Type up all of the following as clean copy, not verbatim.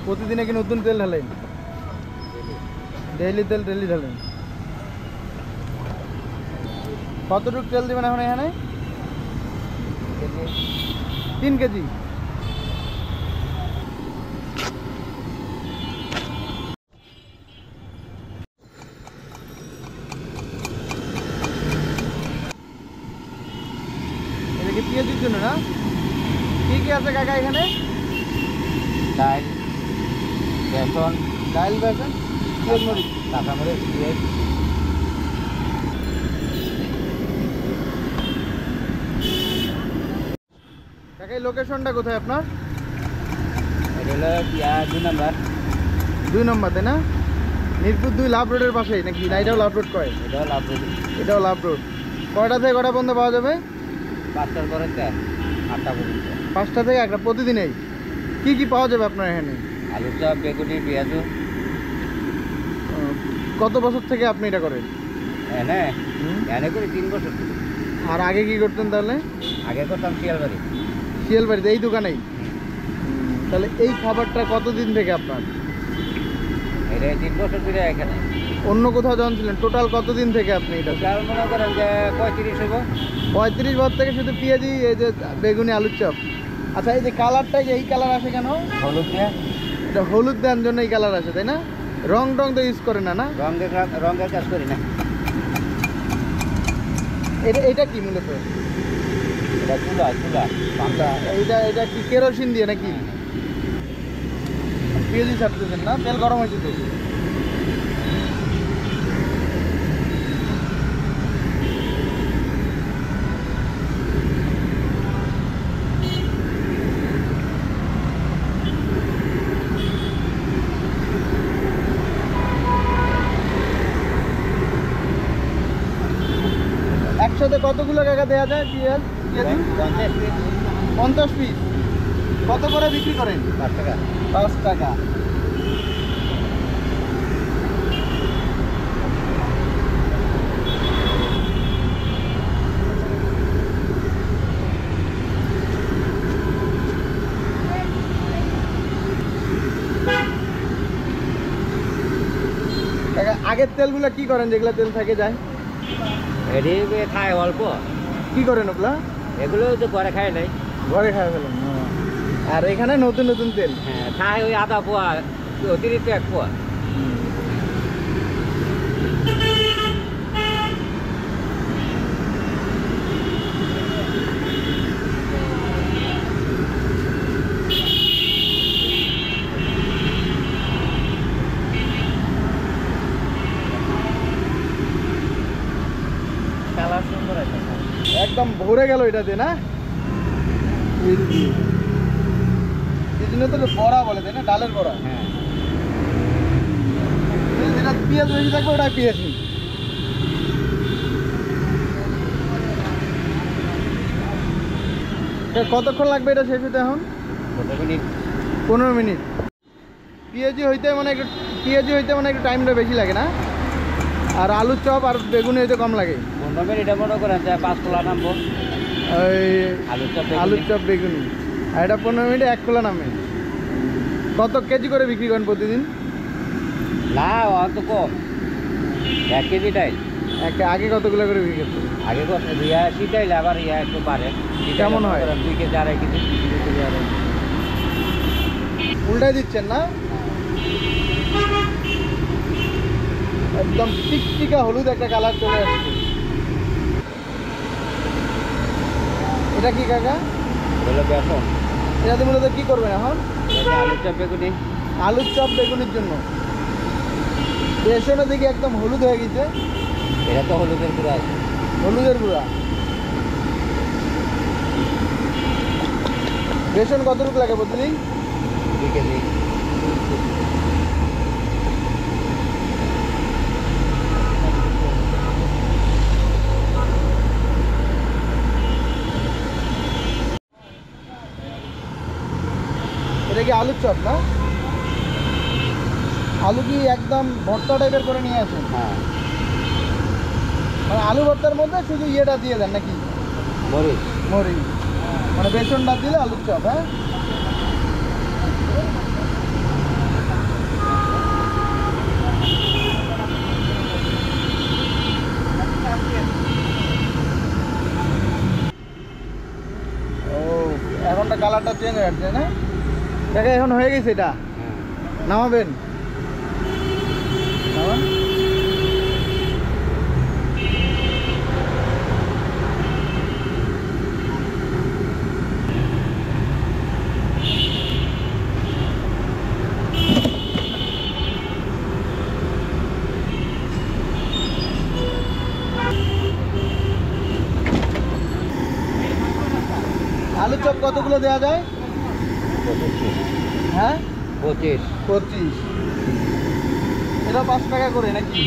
প্রতিদিনে কি নতুন তেল ঢালেন? ডেইলি তেল ডেইলি ঢালেন। কতটুকু তেল দিবেন এখন এখানে? 3 কেজি। এটা কি পেঁয়াজের জন্য না? কি কি আছে কাকা এখানে? ডাল, বেসন, ডাল, বেসন, পেঁয়াজ, মরিচ, কাঁচামরিচ, পেঁয়াজ। কাকা এই লোকেশনটা কোথায় আপনার? এটা হলো 2 নম্বর। 2 নম্বর তাই না? মিরপুর 2 লাভ রোডের পাশেই নাকি? না এটাও লাভ রোড কয়? এটাও লাভ রোড। এটাও লাভ রোড। কয়টা থেকে কয়টা পর্যন্ত পাওয়া যাবে? 5টার পরে 8টা পর্যন্ত। 5টা থেকে 1টা প্রতিদিনেই। কি কি পাওয়া যাবে আপনার এখানে? আলুর চপ, বেগুনি, পেঁয়াজু। কত বছর থেকে আপনি এটা করেন? এনে করি 3 বছর থেকে। আর আগে কি করতেন তাহলে? আগে করতাম শিয়ালবাড়ি। শিয়ালবাড়িতে এই দোকানেই? তাহলে এই খাবারটা কতদিন থেকে আপনার? এটা 3 বছর ধরে এখানে। অন্য কোথাও যখন ছিলেন টোটাল কতদিন থেকে আপনি এটা? মনে করেন যে 35 হবো। 35 বছর থেকে শুধু পেঁয়াজি, এই যে বেগুনি, আলুর চপ। আচ্ছা এই যে কালারটা, যে এই কালার আসে কেন? হলুদ দিয়ে। এটা হলুদ দেওয়ার জন্য এই কালার আসে তাই না? রং টং তো ইউজ করে না? না রঙের কাজ করি না। এটা কি মূলত? এটা চুলা। এটা কি কেরোসিন দিয়ে নাকি? পেঁয়াজি ছাড়তেছেন না? তেল গরম হয়েছে তো। একসাথে কতগুলো কাকা দেওয়া যায় পেঁয়াজ? 50 পিস। কত করে বিক্রি করেন? 5 টাকা। 5 টাকা। আগের তেলগুলো কি করেন, যেগুলো তেল থেকে যায়? এটি খায় অল্প। কি করেন ওগুলা? এগুলো তো ঘরে খায় নাই। ঘরে খায় ফেলেন। আর এখানে নতুন নতুন তেল? হ্যাঁ, খায় ওই আধা পোয়া, অতিরিক্ত 1 পোয়া। কালার সুন্দর আছে, একদম ভরে গেল এটাতে না? এই জন্য তো বড়া বলে তাই না? ডালের বড়া। হ্যাঁ। যেটা পেঁয়াজ বেশি থাকবে ওটা পেঁয়াজ নেই। কতক্ষণ লাগবে এটা শেষ হতে এখন? 15 মিনিট। পেঁয়াজি হইতে মানে একটু টাইমটা বেশি লাগে না? আর আলুর চপ আর বেগুনি হইতে কম লাগে? 15 মিনিট মনে করেন যে 5 খোলা নামবো। ওই আলুর চপ বেগুনি। আর এটা 15 মিনিটে 1 খোলা নামে। কত কেজি করে বিক্রি করেন প্রতিদিন? না, অত কম। 1 কেজি ডাইল। আগে কতগুলো করে বিক্রি করতেন? আগে কত শীতাইলে আবার একটু বাড়ে। কেমন হয়? 2 কেজি 2.5 কেজি। উল্টাই দিচ্ছেন না? একদম টিকটিকা হলুদ একটা কালার চলে আসছে। এটা কি কাকা? হলো বেসন। এটাতে মূলত কি করবেন এখন? আলুর চপ বেগুনি। আলুর চপ বেগুনির জন্য। বেসনের দিকে একদম হলুদ হয়ে গেছে। এটা তো হলুদের গুঁড়া আছে। হলুদের গুঁড়া। বেসন কতটুকু লাগে প্রতিদিন? 2 কেজি। এটা কি আলুর চপ না? আলু কি একদম ভর্তা টাইপের করে নিয়ে আসেন? হ্যাঁ। মানে আলু ভর্তার মধ্যে শুধু ইয়েটা দিয়ে দেন নাকি? মরিচ। মানে বেসনটা দিলে আলুর চপ। হ্যাঁ, গরমটা কালারটা চেঞ্জ হয়ে যাচ্ছে না কাকা? এখন হয়ে গেছে এটা, নামাবেন? নামান। আলুর চপ কতগুলো দেওয়া যায়? 25। হ্যাঁ 25। 25। এটা 5 টাকা করে নাকি?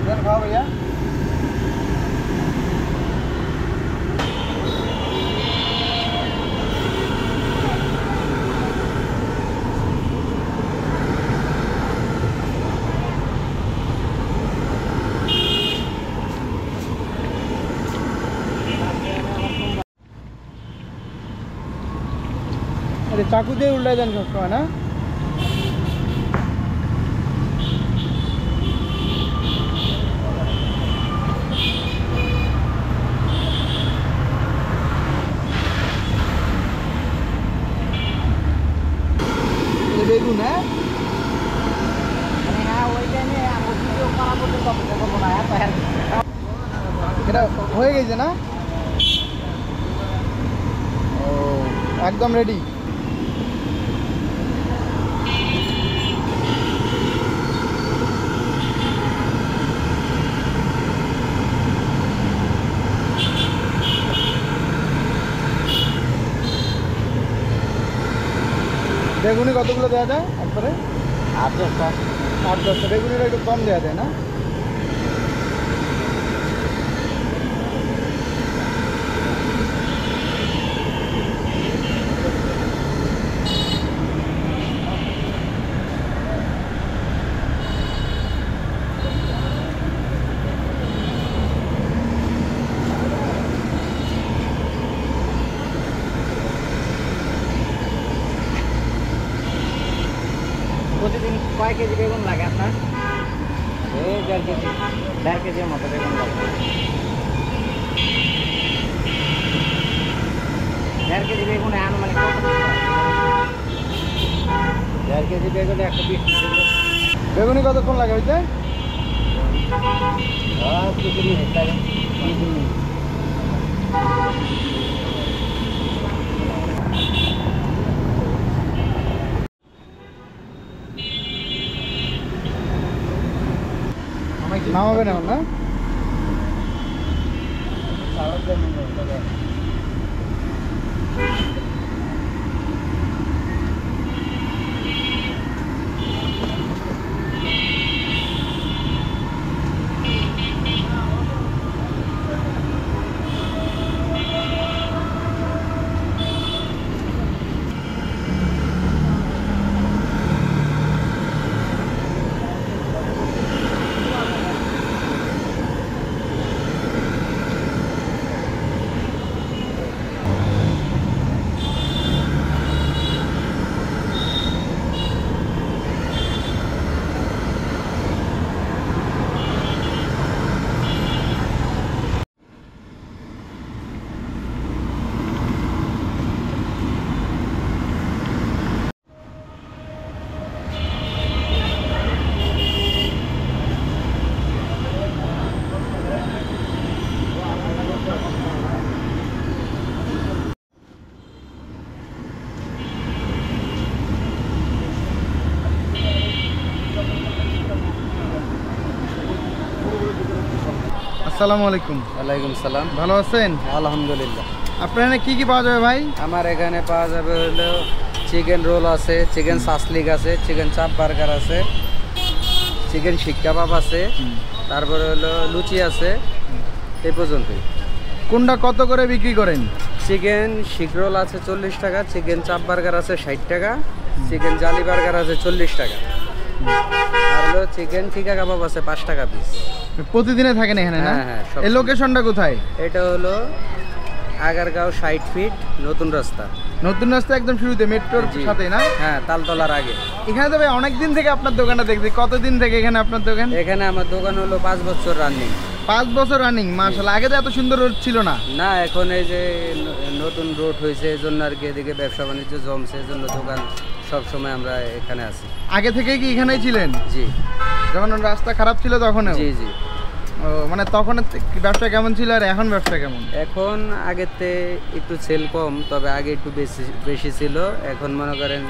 দেন খাও ভাইয়া। আরে চাকু দিয়ে উল্টায় দেন সবসময় না? বেগুন, হ্যাঁ এটা হয়ে গেছে না? ও একদম রেডি। বেগুনি কতগুলো দেওয়া যায় একবারে? 8-10টা। 8-10টা। বেগুনিটা একটু কম দেওয়া যায় না? প্রতিদিন কয় কেজি বেগুন লাগে আপনার? এই 1.5 কেজি, 1.5 কেজির মতো বেগুন লাগে। 1.5 কেজি বেগুনে আনুমানিক কত টাকা? 1.5 কেজি বেগুনে 120 টাকা। বেগুনি কতক্ষণ লাগে হইতে? 20 মিনিট লাগে। 20 মিনিট। নামাবেন এখন না? আসসালামু আলাইকুম। ওয়ালাইকুম সালাম। ভালো আছেন? আলহামদুলিল্লাহ। আপনার এখানে কি কি পাওয়া যাবে ভাই? আমার এখানে পাওয়া যাবে হলো চিকেন রোল আছে, চিকেন সাসলিক আছে, চিকেন চাপ বার্গার আছে, চিকেন শিক কাবাব আছে, তারপরে হলো লুচি আছে। এই পর্যন্তই। কোনটা কত করে বিক্রি করেন? চিকেন শিক রোল আছে 40 টাকা, চিকেন চাপ বার্গার আছে 60 টাকা, চিকেন জালি বার্গার আছে 40 টাকা, আর হলো চিকেন টিকা কাবাব আছে 5 টাকা পিস। প্রতিদিনে থাকেন এখানে না? হ্যাঁ, হ্যাঁ, সব এই লোকেশনটা কোথায়? এটা হলো আগারগাঁও 60 ফিট নতুন রাস্তা। নতুন রাস্তা একদম শুরুতে মেট্রোর জি। সাথে না? হ্যাঁ, তালতলার আগে। এখানে তো ভাই অনেকদিন থেকে আপনার দোকানটা দেখছি, কতদিন থেকে এখানে আপনার দোকান? এখানে আমার দোকান হলো 5 বছর রানিং। 5 বছর রানিং, মাশাআল্লাহ। আগে তো এত সুন্দর রোড ছিল না। না, এখন এই যে নতুন রোড হয়েছে এই জন্য আর কি এদিকে ব্যবসা বাণিজ্য জমছে, এই জন্য দোকান সবসময় আমরা এখানে আছি। আগে থেকে কি এখানেই ছিলেন? জি যখন রাস্তা খারাপ ছিল তখনও? জি জি। ও মানে তখন ব্যবসা কেমন ছিল আর এখন ব্যবসা কেমন? এখন আগেতে একটু সেল কম, তবে আগে একটু বেশি ছিল। এখন মনে করেন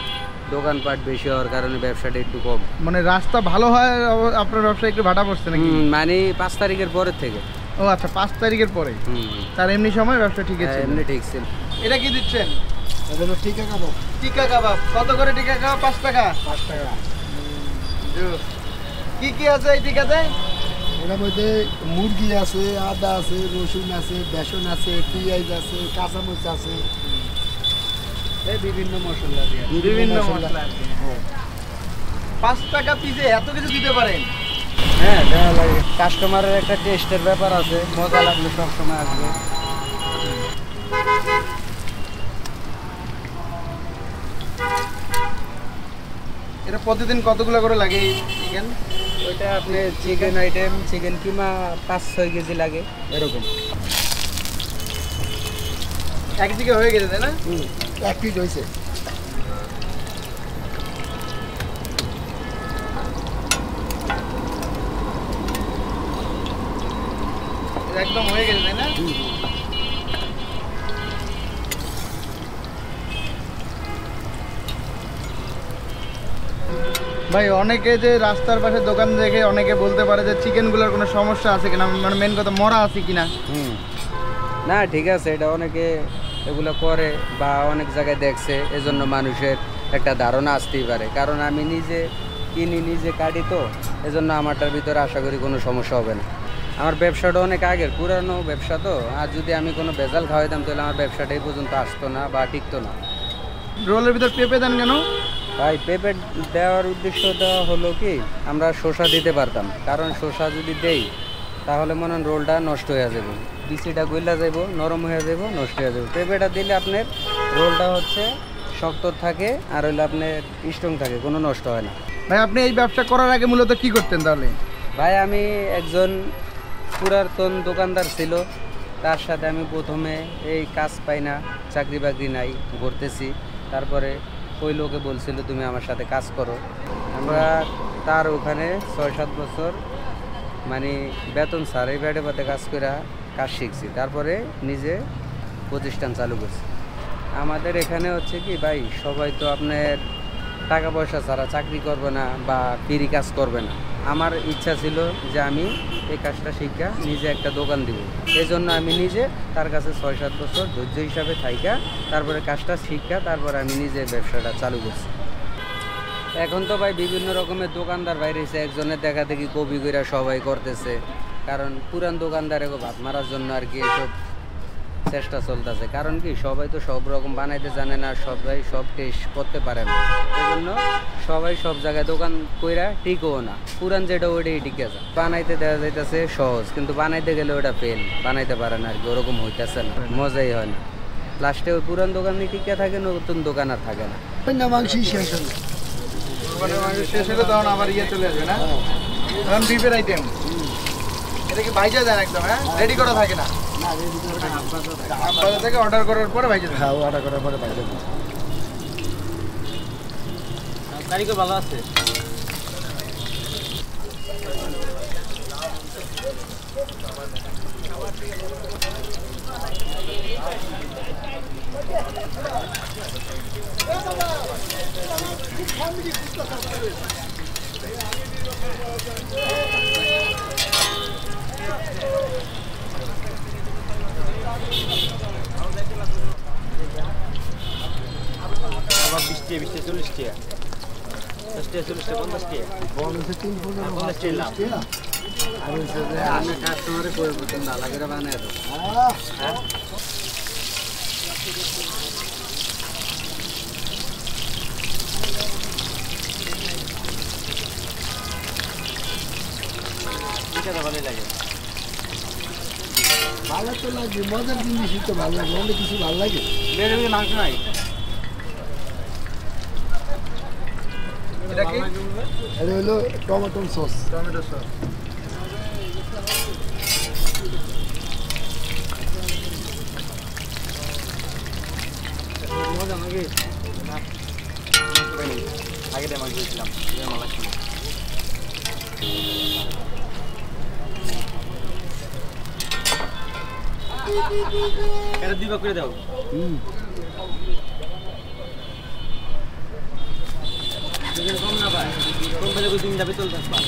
দোকানপাট বেশি হওয়ার কারণে ব্যবসাটা একটু কম। মানে রাস্তা ভালো হয় আপনার ব্যবসা একটু ভাটা পড়ছে নাকি? মানে 5 তারিখের পরের থেকে। ও আচ্ছা, 5 তারিখের পরে। তার এমনি সময় ব্যবসা ঠিক আছে? এমনি ঠিক ছিল। এটা কি দিচ্ছেন? টিকা কাবাব। টিকা কাবাব কত করে টিকা কাবাব? 5 টাকা। 5 টাকা। কি কি আছে এই টিকাতে? এটার মধ্যে মুরগি আছে, আদা আছে, রসুন আছে, বেসন আছে, পেঁয়াজ আছে, কাঁচামরিচ আছে, বিভিন্ন মশলা দিয়ে। বিভিন্ন মশলা। 5 টাকা পিসে এত কিছু দিতে পারেন? হ্যাঁ, দেওয়া লাগে। কাস্টমারের একটা টেস্টের ব্যাপার আছে, মজা লাগলে সব সময় আসবে। এটা প্রতিদিন কতগুলো করে লাগে চিকেন? ওইটা আপনি চিকেন আইটেম, চিকেন কিমা 5-6 কেজি লাগে এরকম। একদিকে হয়ে গেছে তাই না? 1 পিস হয়েছে। এটা একদম হয়ে গেছে তাই না? ভাই অনেকে যে রাস্তার পাশে দোকান দেখে অনেকে বলতে পারে যে চিকেনগুলোর কোনো সমস্যা আছে কিনা, মানে মেন কথা মরা আছে কিনা। না, ঠিক আছে, এটা অনেকে এগুলো করে বা অনেক জায়গায় দেখছে, এজন্য মানুষের একটা ধারণা আসতেই পারে। কারণ আমি নিজে কিনি, নিজে কাটি, তো এজন্য আমারটার ভিতরে আশা করি কোনো সমস্যা হবে না। আমার ব্যবসাটা অনেক আগের পুরানো ব্যবসা, তো আর যদি আমি কোনো ভেজাল খাওয়াইতাম তাহলে আমার ব্যবসাটা এই পর্যন্ত আসতো না বা টিকতো না। রোলের ভিতর পেঁপে দেন কেন? ভাই, পেঁপে দেওয়ার উদ্দেশ্যটা হলো কি, আমরা শসা দিতে পারতাম, কারণ শসা যদি দেই তাহলে মনে হয় রোলটা নষ্ট হয়ে যাবে, বিচিটা গইলা যাব, নরম হয়ে যাব, নষ্ট হয়ে যাবে। পেঁপেটা দিলে আপনার রোলটা হচ্ছে শক্ত থাকে আর হইলে আপনার স্ট্রং থাকে, কোনো নষ্ট হয় না। ভাই আপনি এই ব্যবসা করার আগে মূলত কি করতেন তাহলে? ভাই, আমি একজন পুরাতন দোকানদার ছিল, তার সাথে আমি প্রথমে এই কাজ পাই না, চাকরি বাকরি নাই, ঘুরতেছি। তারপরে ওই লোকে বলছিল তুমি আমার সাথে কাজ করো। আমরা তার ওখানে 6-7 বছর মানে বেতন স্যার এই ব্যাটে পাতে কাজ করে কাজ শিখছি, তারপরে নিজে প্রতিষ্ঠান চালু করছি। আমাদের এখানে হচ্ছে কি ভাই, সবাই তো আপনার টাকা পয়সা ছাড়া চাকরি করবে না বা ফ্রি কাজ করবে না। আমার ইচ্ছা ছিল যে আমি এই কাজটা শিক্ষা নিজে একটা দোকান দিব, এই জন্য আমি নিজে তার কাছে 6-7 বছর ধৈর্য হিসাবে থাইকা তারপরে কাজটা শিক্ষা তারপরে আমি নিজে ব্যবসাটা চালু করছি। এখন তো ভাই বিভিন্ন রকমের দোকানদার বাইরেছে, একজনের দেখা দেখি কপি করে সবাই করতেছে, কারণ পুরান দোকানদারে ভাত মারার জন্য আর কি এসব চেষ্টা চলতেছে। কারণ কি, সবাই তো সব রকম বানাইতে জানে না, সবাই সব টেস্ট করতে পারে না, এই জন্য সবাই সব জায়গায় দোকান কইরা টিকও না। পুরান যেটা ওইটাই টিকে আছে, বানাইতে দেওয়া যাইতেছে সহজ, কিন্তু বানাইতে গেলে ওটা ফেল, বানাইতে পারে না আর কি, ওরকম হইতেছে না, মজাই হয় না। লাস্টে ওই পুরান দোকানে টিকে থাকে, নতুন দোকান আর থাকে না। মাংসই শেষ হলো, শেষ হলে তখন আবার ইয়ে চলে আসবে না, তখন বিফের আইটেম। এটা কি ভাইজা দেন একদম? হ্যাঁ, রেডি করা থাকে না, বাজার থেকে অর্ডার করার পরে ভাইজা দেন। হ্যাঁ, অর্ডার করার পরে পাই যাবে। তারিখও ভালো আছে। আবার 20 টাকা 40 টাকা 10 টাকা 40 টাকা 50 টাকা বলছে 3-15 টাকা। আর হচ্ছে যে আমি কাস্টমারে করে বলতেন না লাগে বানায় তো। হ্যাঁ, এটা ভালো লাগে। ভালো তো লাগে, মজার জিনিসই তো ভালো লাগে, অনেক কিছু ভালো লাগে। মাংস নাই এটা কি? এটা হলো টমেটো সস। Tomato sauce. মজা নাকি? আগে দিয়ে মাংস দিয়েছিলাম, মালা ছিল। এটা দিবা করে দাও। কম না পায়, কম পেলে তুমি যাবে চলতে পারবা।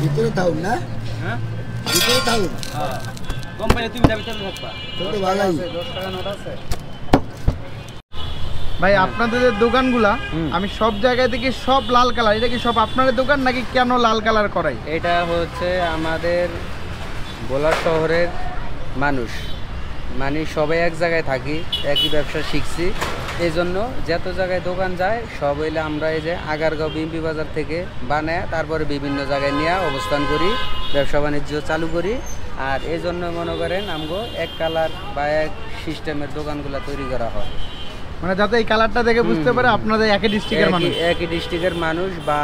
ভিতরে থাও না? হ্যাঁ ভিতরে থাও। হ্যাঁ, কম পেলে তুমি যাবে চলতে থাকবা। তো ভালোই। 10 টাকা নোট আছে। ভাই আপনাদের যে দোকানগুলা আমি সব জায়গায় দেখি সব লাল কালার, এটা কি সব আপনাদের দোকান নাকি কেন লাল কালার করাই? এটা হচ্ছে আমাদের বোলার শহরের মানুষ, মানে সবাই এক জায়গায় থাকি, একই ব্যবসা শিখছি, এই জন্য যত জায়গায় দোকান যায় সব হইলে আমরা এই যে আগারগাঁও বিএমপি বাজার থেকে বানায় তারপরে বিভিন্ন জায়গায় নিয়ে অবস্থান করি, ব্যবসা বাণিজ্য চালু করি। আর এই জন্য মনে করেন আমগো এক কালার বা এক সিস্টেমের দোকানগুলো তৈরি করা হয়, মানে যাতে এই কালারটা দেখে বুঝতে পারে আপনাদের একই ডিস্ট্রিক্টের মানুষ। একই ডিস্ট্রিক্টের মানুষ বা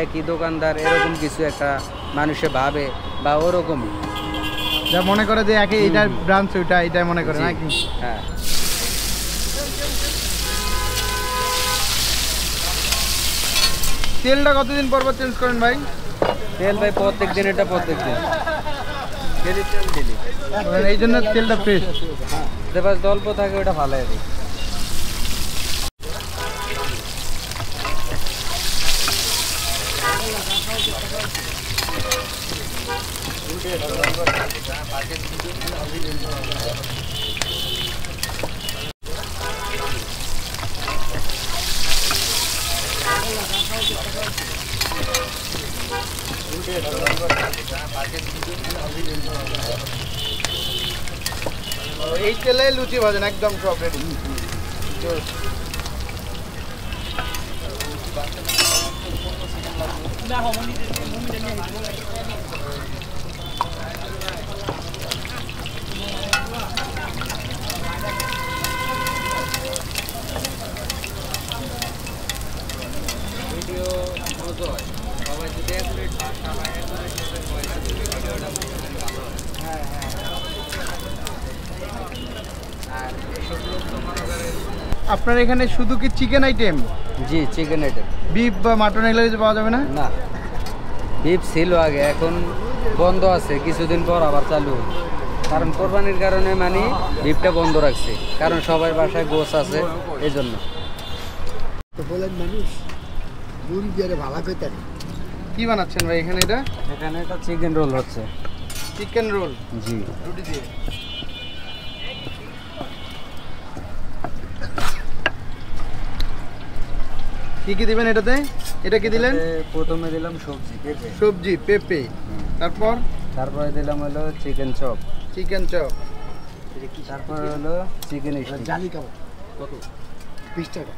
একই দোকানদার, এরকম কিছু একটা মানুষে ভাবে বা ওরকম যা মনে করে যে একই এটার ব্রাঞ্চ ওইটা, এটাই মনে করে নাকি? হ্যাঁ। তেলটা কতদিন পর পর চেঞ্জ করেন ভাই? তেল ভাই প্রত্যেক দিন, এটা প্রত্যেক দিন ডেলি তেল ডেলি, মানে এই জন্য তেলটা ফ্রেশ। যে বাস অল্প থাকে ওটা ভালো হবে। এই তেলে লুচি ভাজেন একদম সব রেডি। ভিডিও মজা হয়, সবাই যদি আপনার এখানে শুধু কি চিকেন আইটেম? জি চিকেন আইটেম, বিফ বা মাটন এগুলো কিছু পাওয়া যাবে না? না বিফ ছিল আগে, এখন বন্ধ আছে, কিছুদিন পর আবার চালু হবে। কারণ কোরবানির কারণে মানে বিফটা বন্ধ রাখছে, কারণ সবার বাসায় গোশ আছে এই জন্য। তো বলেন মানুষ মুরগি আরে ভালো কইতে কি বানাচ্ছেন ভাই এখানে? এটা এখানে একটা চিকেন রোল হচ্ছে। চিকেন রোল জি রুটি দিয়ে। কি কি দিবেন এটাতে? এটা কি দিলেন? প্রথমে দিলাম সবজি পেঁপে, সবজি পেঁপে, তারপর তারপরে দিলাম হলো চিকেন চপ, চিকেন চপ, তারপরে হলো চিকেন স্টিক। জালি কাবাব কত? 20 টাকা।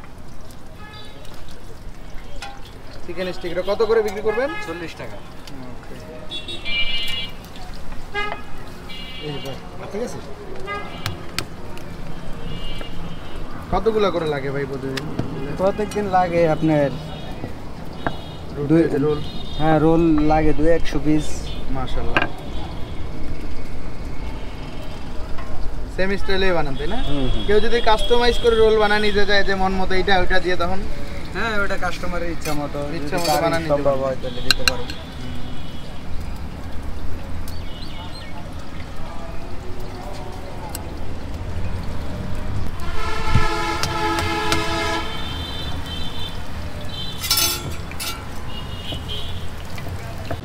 চিকেন স্টিক এটা কত করে বিক্রি করবেন? 40 টাকা। এই ভাই ঠিক আছে। কতগুলা করে লাগে ভাই প্রতিদিন? প্রত্যেকদিন লাগে আপনার রোল। হ্যাঁ রোল লাগে 200 পিস। মাশাআল্লাহ, সেম স্টাইলে বানান তাই না? কেউ যদি কাস্টমাইজ করে রোল বানায় নিতে চায় যে মন মতো এইটা ওইটা দিয়ে, তখন হ্যাঁ ওটা কাস্টমারের ইচ্ছা মতো বানানো সম্ভব হয় তাহলে দিতে পারো।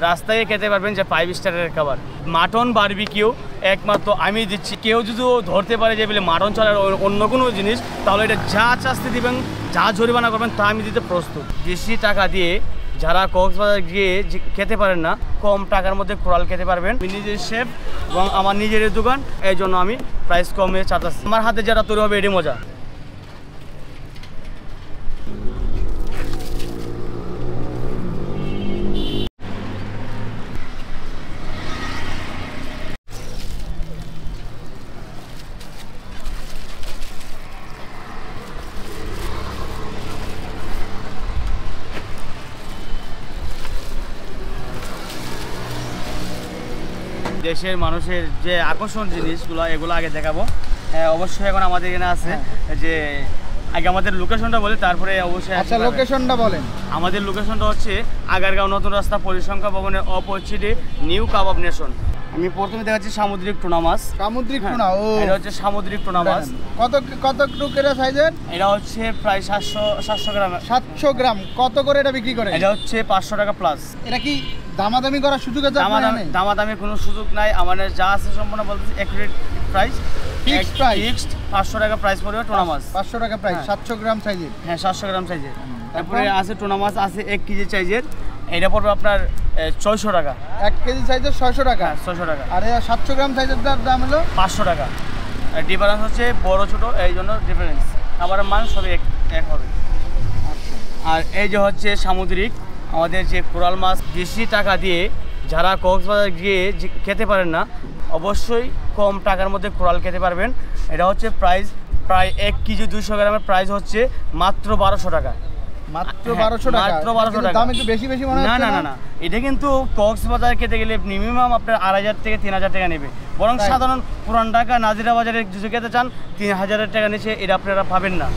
রাস্তায় খেতে পারবেন যে 5 স্টারের খাবার, মাটন বারবিকিউ একমাত্র আমি দিচ্ছি। কেউ যদি ধরতে পারে যে বলে মাটন ছাড়া অন্য কোনো জিনিস, তাহলে এটা যা শাস্তি দিবেন, যা জরিমানা করবেন তা আমি দিতে প্রস্তুত। বেশি টাকা দিয়ে যারা কক্সবাজার গিয়ে খেতে পারেন না, কম টাকার মধ্যে কোরাল খেতে পারবেন। আমি নিজের শেফ এবং আমার নিজের দোকান, এই জন্য আমি প্রাইস কমে চাচ্ছি। আমার হাতে যারা তৈরি হবে এটি মজা। দেশের মানুষের যে আকর্ষণ জিনিসগুলো এগুলো আগে দেখাবো। অবশ্যই এখন আমাদের এখানে আছে যে আগে আমাদের লোকেশনটা বলি, তারপরে অবশ্যই আচ্ছা লোকেশনটা বলেন। আমাদের লোকেশনটা হচ্ছে আগারগাঁও নতুন রাস্তা পরিসংখ্যা ভবনের অপোজিটে নিউ কাবাব নেশন। আমি প্রথমে দেখাচ্ছি সামুদ্রিক টুনা মাছ। সামুদ্রিক টুনা, ও এটা হচ্ছে সামুদ্রিক টুনা মাছ। কত টুকের সাইজের? এটা হচ্ছে প্রায় 700 গ্রাম। 700 গ্রাম। কত করে এটা বিক্রি করে? এটা হচ্ছে 500 টাকা প্লাস। এটা কি দামাদামি করার সুযোগ আছে? দামাদামি কোনো সুযোগ নাই, আমাদের যা আছে সম্পূর্ণ বলতেছি accurate price, fixed price. Fixed 500 টাকা প্রাইস পড়বে টুনা মাছ। 500 টাকা প্রাইস, 700 গ্রাম সাইজের। হ্যাঁ 700 গ্রাম সাইজের। তারপরে আছে টুনা মাছ আছে 1 কেজি সাইজের, এটা পড়বে আপনার 600 টাকা। 1 কেজি সাইজের 600 টাকা। 600 টাকা। আর 700 গ্রাম সাইজের দাম হলো 500 টাকা। ডিফারেন্স হচ্ছে বড় ছোট, এই জন্য ডিফারেন্স। আবার মান সবই এক হবে। আর এই যে হচ্ছে সামুদ্রিক আমাদের যে কোরাল মাছ, বেশি টাকা দিয়ে যারা কক্সবাজার গিয়ে খেতে পারেন না, অবশ্যই কম টাকার মধ্যে কোরাল খেতে পারবেন। এটা হচ্ছে প্রাইস প্রায় 1 কেজি 200 গ্রামের প্রাইস হচ্ছে মাত্র 1200 টাকা। মাত্র 1200 টাকা। মাত্র 1200 টাকা। দাম একটু বেশি বেশি মনে হচ্ছে। না না না, এটা কিন্তু কক্সবাজার খেতে গেলে মিনিমাম আপনার 2500 থেকে 3000 টাকা নেবে। বরং সাধারণ পুরান ঢাকা নাজিরা বাজারে যদি খেতে চান 3000 টাকা নিচে এটা আপনারা পাবেন না।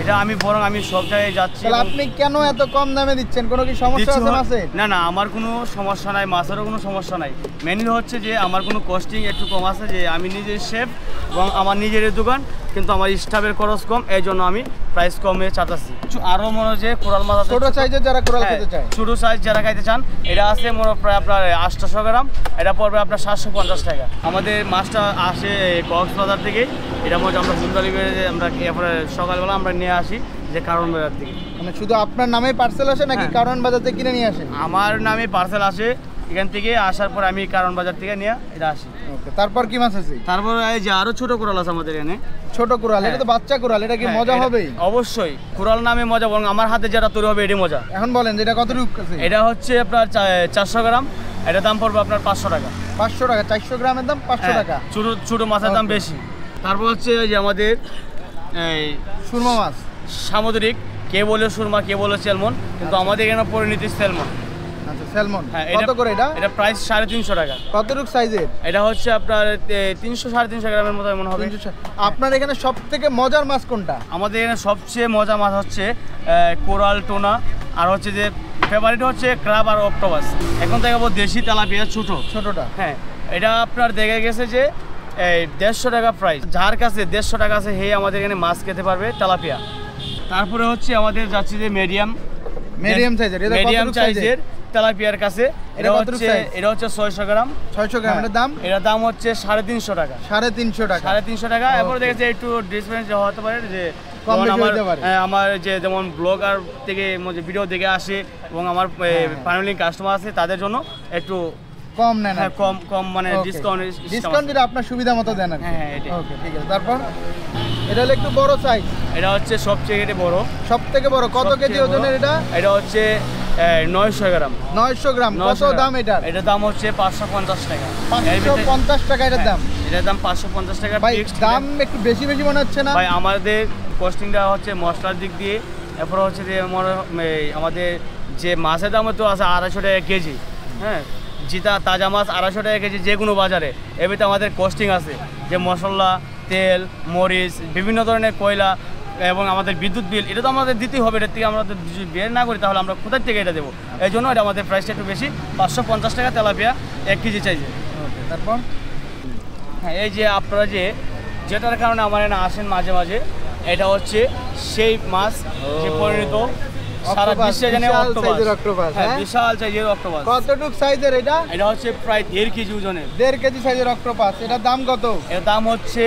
এটা আমি সব জায়গায় যাচ্ছি। তাহলে আপনি কেন এত কম দামে দিচ্ছেন? কোনো কি সমস্যা আছে মাছে? না না, আমার কোনো সমস্যা নাই, মাছেরও কোনো সমস্যা নাই। মেনলি হচ্ছে যে আমার কোনো কস্টিং একটু কম আছে, যে আমি নিজের শেফ এবং আমার নিজের দোকান, কিন্তু আমার স্টাফের খরচ কম, এই জন্য আমি প্রাইস কমে চাচ্ছি। আরও মনে হচ্ছে কোরাল মাছ ছোট সাইজের যারা কোরাল খেতে চায়, ছোট সাইজ যারা খাইতে চান, এটা আছে মনে প্রায় আপনার 800 গ্রাম, এটা পড়বে আপনার 750 টাকা। আমাদের মাছটা আসে কক্সবাজার থেকে, এটা মনে আমরা হোম ডেলিভারি আমরা এরপরে সকালবেলা আমরা নিয়ে আসি যে কারণ বাজার থেকে। মানে শুধু আপনার নামে পার্সেল আসে নাকি কারণ বাজার থেকে কিনে নিয়ে আসেন? আমার নামে পার্সেল আসে, এখান থেকে আসার পর আমি কারণ বাজার থেকে নিয়ে এটা আসি। ওকে, তারপর কি মাছ আছে? তারপর এই যে আরো ছোট কোরাল আছে আমাদের এখানে। ছোট কোরাল, এটা তো বাচ্চা কোরাল, এটা কি মজা হবে? অবশ্যই, কোরাল নামে মজা, বরং আমার হাতে যেটা তৈরি হবে এটাই মজা। এখন বলেন যেটা কত রূপ আছে? এটা হচ্ছে আপনার 400 গ্রাম, এটা দাম পড়বে আপনার 500 টাকা। 500 টাকা। 400 গ্রামের দাম 500 টাকা। ছোট মাছের দাম বেশি। তারপর হচ্ছে যে আমাদের এই সুরমা মাছ, সামুদ্রিক, কে বলে সুরমা, কে বলে স্যালমন, কিন্তু আমাদের এখানে পরিণতি স্যালমন। আচ্ছা স্যালমন। হ্যাঁ, কত করে এটা? এটা প্রাইস 350 টাকা। কত রূপ সাইজের? এটা হচ্ছে আপনার 300-350 গ্রামের মতো মনে হবে। আপনার এখানে সবথেকে মজার মাছ কোনটা? আমাদের এখানে সবচেয়ে মজা মাছ হচ্ছে কোরাল, টোনা, আর হচ্ছে যে ফেভারিট হচ্ছে ক্রাব আর অক্টোপাস। এখন দেখাবো দেশি তেলাপিয়া, ছোটটা। হ্যাঁ, এটা আপনার দেখে গেছে যে এই 150 টাকা প্রাইস। যার কাছে 150 টাকা আছে হে আমাদের এখানে মাছ খেতে পারবে তেলাপিয়া। তারপরে হচ্ছে আমাদের যাচ্ছে যে মিডিয়াম সাইজের তেলাপিয়ার কাছে, এটা হচ্ছে 600 গ্রাম। 600 গ্রাম। এর দাম? এটার দাম হচ্ছে 350 টাকা। 350 টাকা। 350 টাকা। এরপর দেখেছি একটু ডিফারেন্স হতে পারে, যে আমার যে যেমন ব্লগার থেকে ভিডিও দেখে আসে এবং আমার ফাইনালি কাস্টমার আছে, তাদের জন্য একটু কম নেন। হ্যাঁ, কম মানে ডিসকাউন্ট দিলে আপনার সুবিধা মতো দেন। হ্যাঁ, ওকে, ঠিক আছে। তারপর এটা হলো একটু বড় সাইজ। এটা হচ্ছে সবচেয়ে বড়। সবথেকে বড়। কত কেজি ওজনের এটা? এটা হচ্ছে 900 গ্রাম। 900 গ্রাম। কত দাম এটার? এটার দাম হচ্ছে 550 টাকা। 550 টাকা এটার দাম? এটার দাম 550 টাকা। ভাই দাম একটু বেশি মনে হচ্ছে না? ভাই আমাদের কস্টিংটা হচ্ছে মশলার দিক দিয়ে, এরপর হচ্ছে যে আমাদের যে মাছের দাম তো আছে 250 টাকা কেজি। হ্যাঁ, জিতা তাজা মাছ 250 টাকা কেজি যে কোনো বাজারে। এবারে আমাদের কস্টিং আছে যে মশলা, তেল, মরিচ, বিভিন্ন ধরনের কয়লা এবং আমাদের বিদ্যুৎ বিল, এটা তো আমাদের দিতেই হবে। এটার থেকে আমরা যদি বের না করি তাহলে আমরা কোথার থেকে এটা দেবো? এই জন্য এটা আমাদের প্রাইসটা একটু বেশি। 550 টাকা তেলাপিয়া 1 কেজি চাইছে। তারপর হ্যাঁ, এই যে আপনারা যেটার কারণে আমার এখানে আসেন মাঝে মাঝে, এটা হচ্ছে সেই মাছ যে পরিণত সারা বিশ্বে জানে অক্টোপাস। হ্যাঁ, বিশাল সাইজের অক্টোপাস। কতটুক সাইজের এটা? এটা হচ্ছে প্রায় 1.5 কেজি ওজনের। 1.5 কেজি সাইজের অক্টোপাস। এটার দাম কত? এর দাম হচ্ছে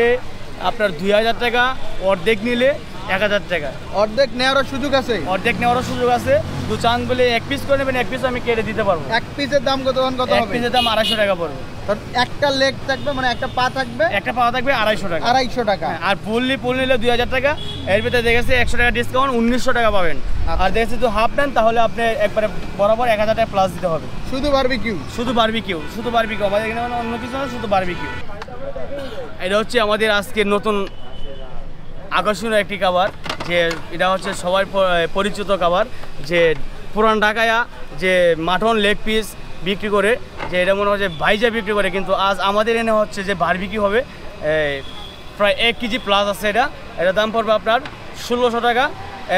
আপনার 2000 টাকা, অর্ধেক নিলে 1000 টাকা। অর্ধেক নেওয়ারও সুযোগ আছে? অর্ধেক নেওয়ারও সুযোগ আছে। 2 চান বলে 1 পিস করে নেবেন, 1 পিস আমি কেটে দিতে পারবো। 1 পিসের দাম কত হবে? 1 পিসের দাম 250 টাকা পড়বে। একটা লেগ থাকবে, মানে একটা পা থাকবে, একটা পা থাকবে 250 টাকা। 250 টাকা। আর ফুল নিলে 2000 টাকা। এর ভিতরে দেখেছে 100 টাকা ডিসকাউন্ট, 1900 টাকা পাবেন। আর দেখেছে তো হাফ নেন তাহলে আপনি একবারে বরাবর 1000 টাকা প্লাস দিতে হবে। শুধু বারবিকিউ? শুধু বারবিকিউ। আমাদের এখানে অন্য কিছু না, শুধু বারবিকিউ। এটা হচ্ছে আমাদের আজকের নতুন আকর্ষণীয় একটি খাবার, যে এটা হচ্ছে সবাই পরিচিত খাবার, যে পুরান ঢাকায়া যে মাটন লেগ পিস বিক্রি করে, যে এটা মনে হচ্ছে ভাইজা বিক্রি করে, কিন্তু আজ আমাদের এনে হচ্ছে যে বারবিকিউ হবে। প্রায় 1 কেজি প্লাস আছে। এটা দাম পড়বে আপনার 1600 টাকা।